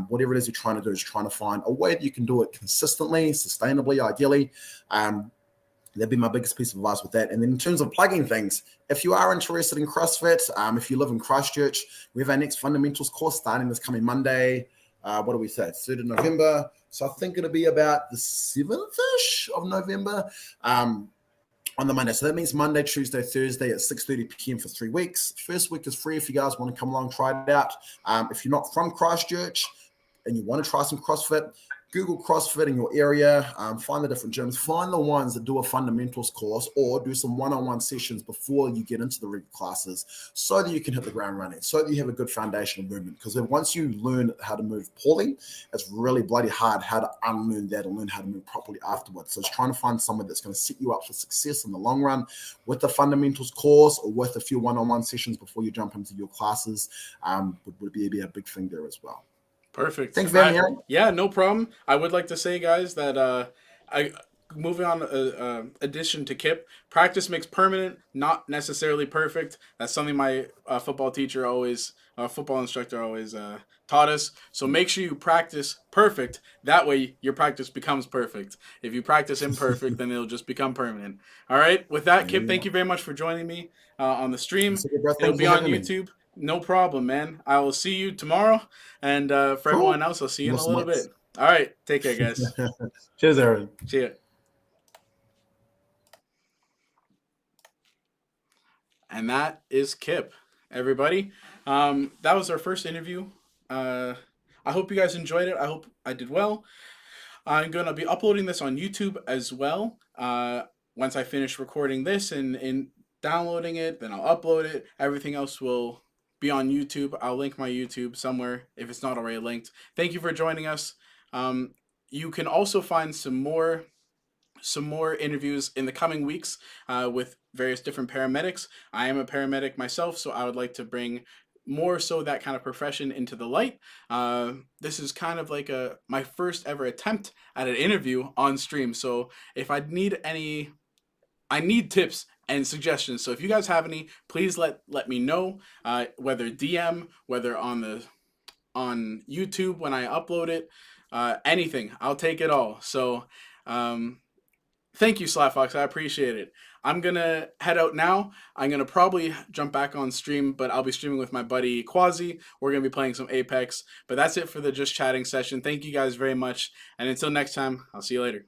Whatever it is you're trying to do is trying to find a way that you can do it consistently, sustainably, ideally. That'd be my biggest piece of advice with that. And then in terms of plugging things, if you are interested in CrossFit, if you live in Christchurch, we have our next fundamentals course starting this coming Monday. What do we say? 3rd of November. So I think it'll be about the 7th-ish of November on the Monday. So that means Monday, Tuesday, Thursday at 6:30 p.m. for 3 weeks. First week is free if you guys want to come along, try it out. If you're not from Christchurch and you want to try some CrossFit, Google CrossFit in your area, find the different gyms, find the ones that do a fundamentals course or do some one-on-one sessions before you get into the regular classes so that you can hit the ground running, so that you have a good foundation of movement. Because once you learn how to move poorly, it's really bloody hard how to unlearn that and learn how to move properly afterwards. So it's trying to find someone that's going to set you up for success in the long run with the fundamentals course or with a few one-on-one sessions before you jump into your classes would be a big thing there as well.
Perfect.
Thanks for having me.
Yeah, no problem. I would like to say, guys, that moving on, addition to Kyp, practice makes permanent, not necessarily perfect. That's something my football teacher always, football instructor always taught us. So make sure you practice perfect. That way, your practice becomes perfect. If you practice imperfect, then it'll just become permanent. All right. With that, Kyp, thank you very much for joining me on the stream. It'll be on YouTube. No problem, man. I will see you tomorrow. And for everyone else, I'll see you in a little bit. All right. Take care, guys.
Cheers, Aaron.
See ya. And that is Kyp, everybody. That was our first interview. I hope you guys enjoyed it. I hope I did well. I'm going to be uploading this on YouTube as well. Once I finish recording this and downloading it, then I'll upload it. Everything else will be on YouTube. I'll link my YouTube somewhere if it's not already linked. Thank you for joining us. You can also find some more interviews in the coming weeks with various different paramedics. I am a paramedic myself, so I would like to bring more so that kind of profession into the light. This is kind of like my first ever attempt at an interview on stream. So if I need tips and suggestions. So if you guys have any, please let me know, whether DM, whether on YouTube when I upload it, anything. I'll take it all. So thank you, Slyfox. I appreciate it. I'm going to head out now. I'm going to probably jump back on stream, but I'll be streaming with my buddy Quasi. We're going to be playing some Apex. But that's it for the Just Chatting session. Thank you guys very much. And until next time, I'll see you later.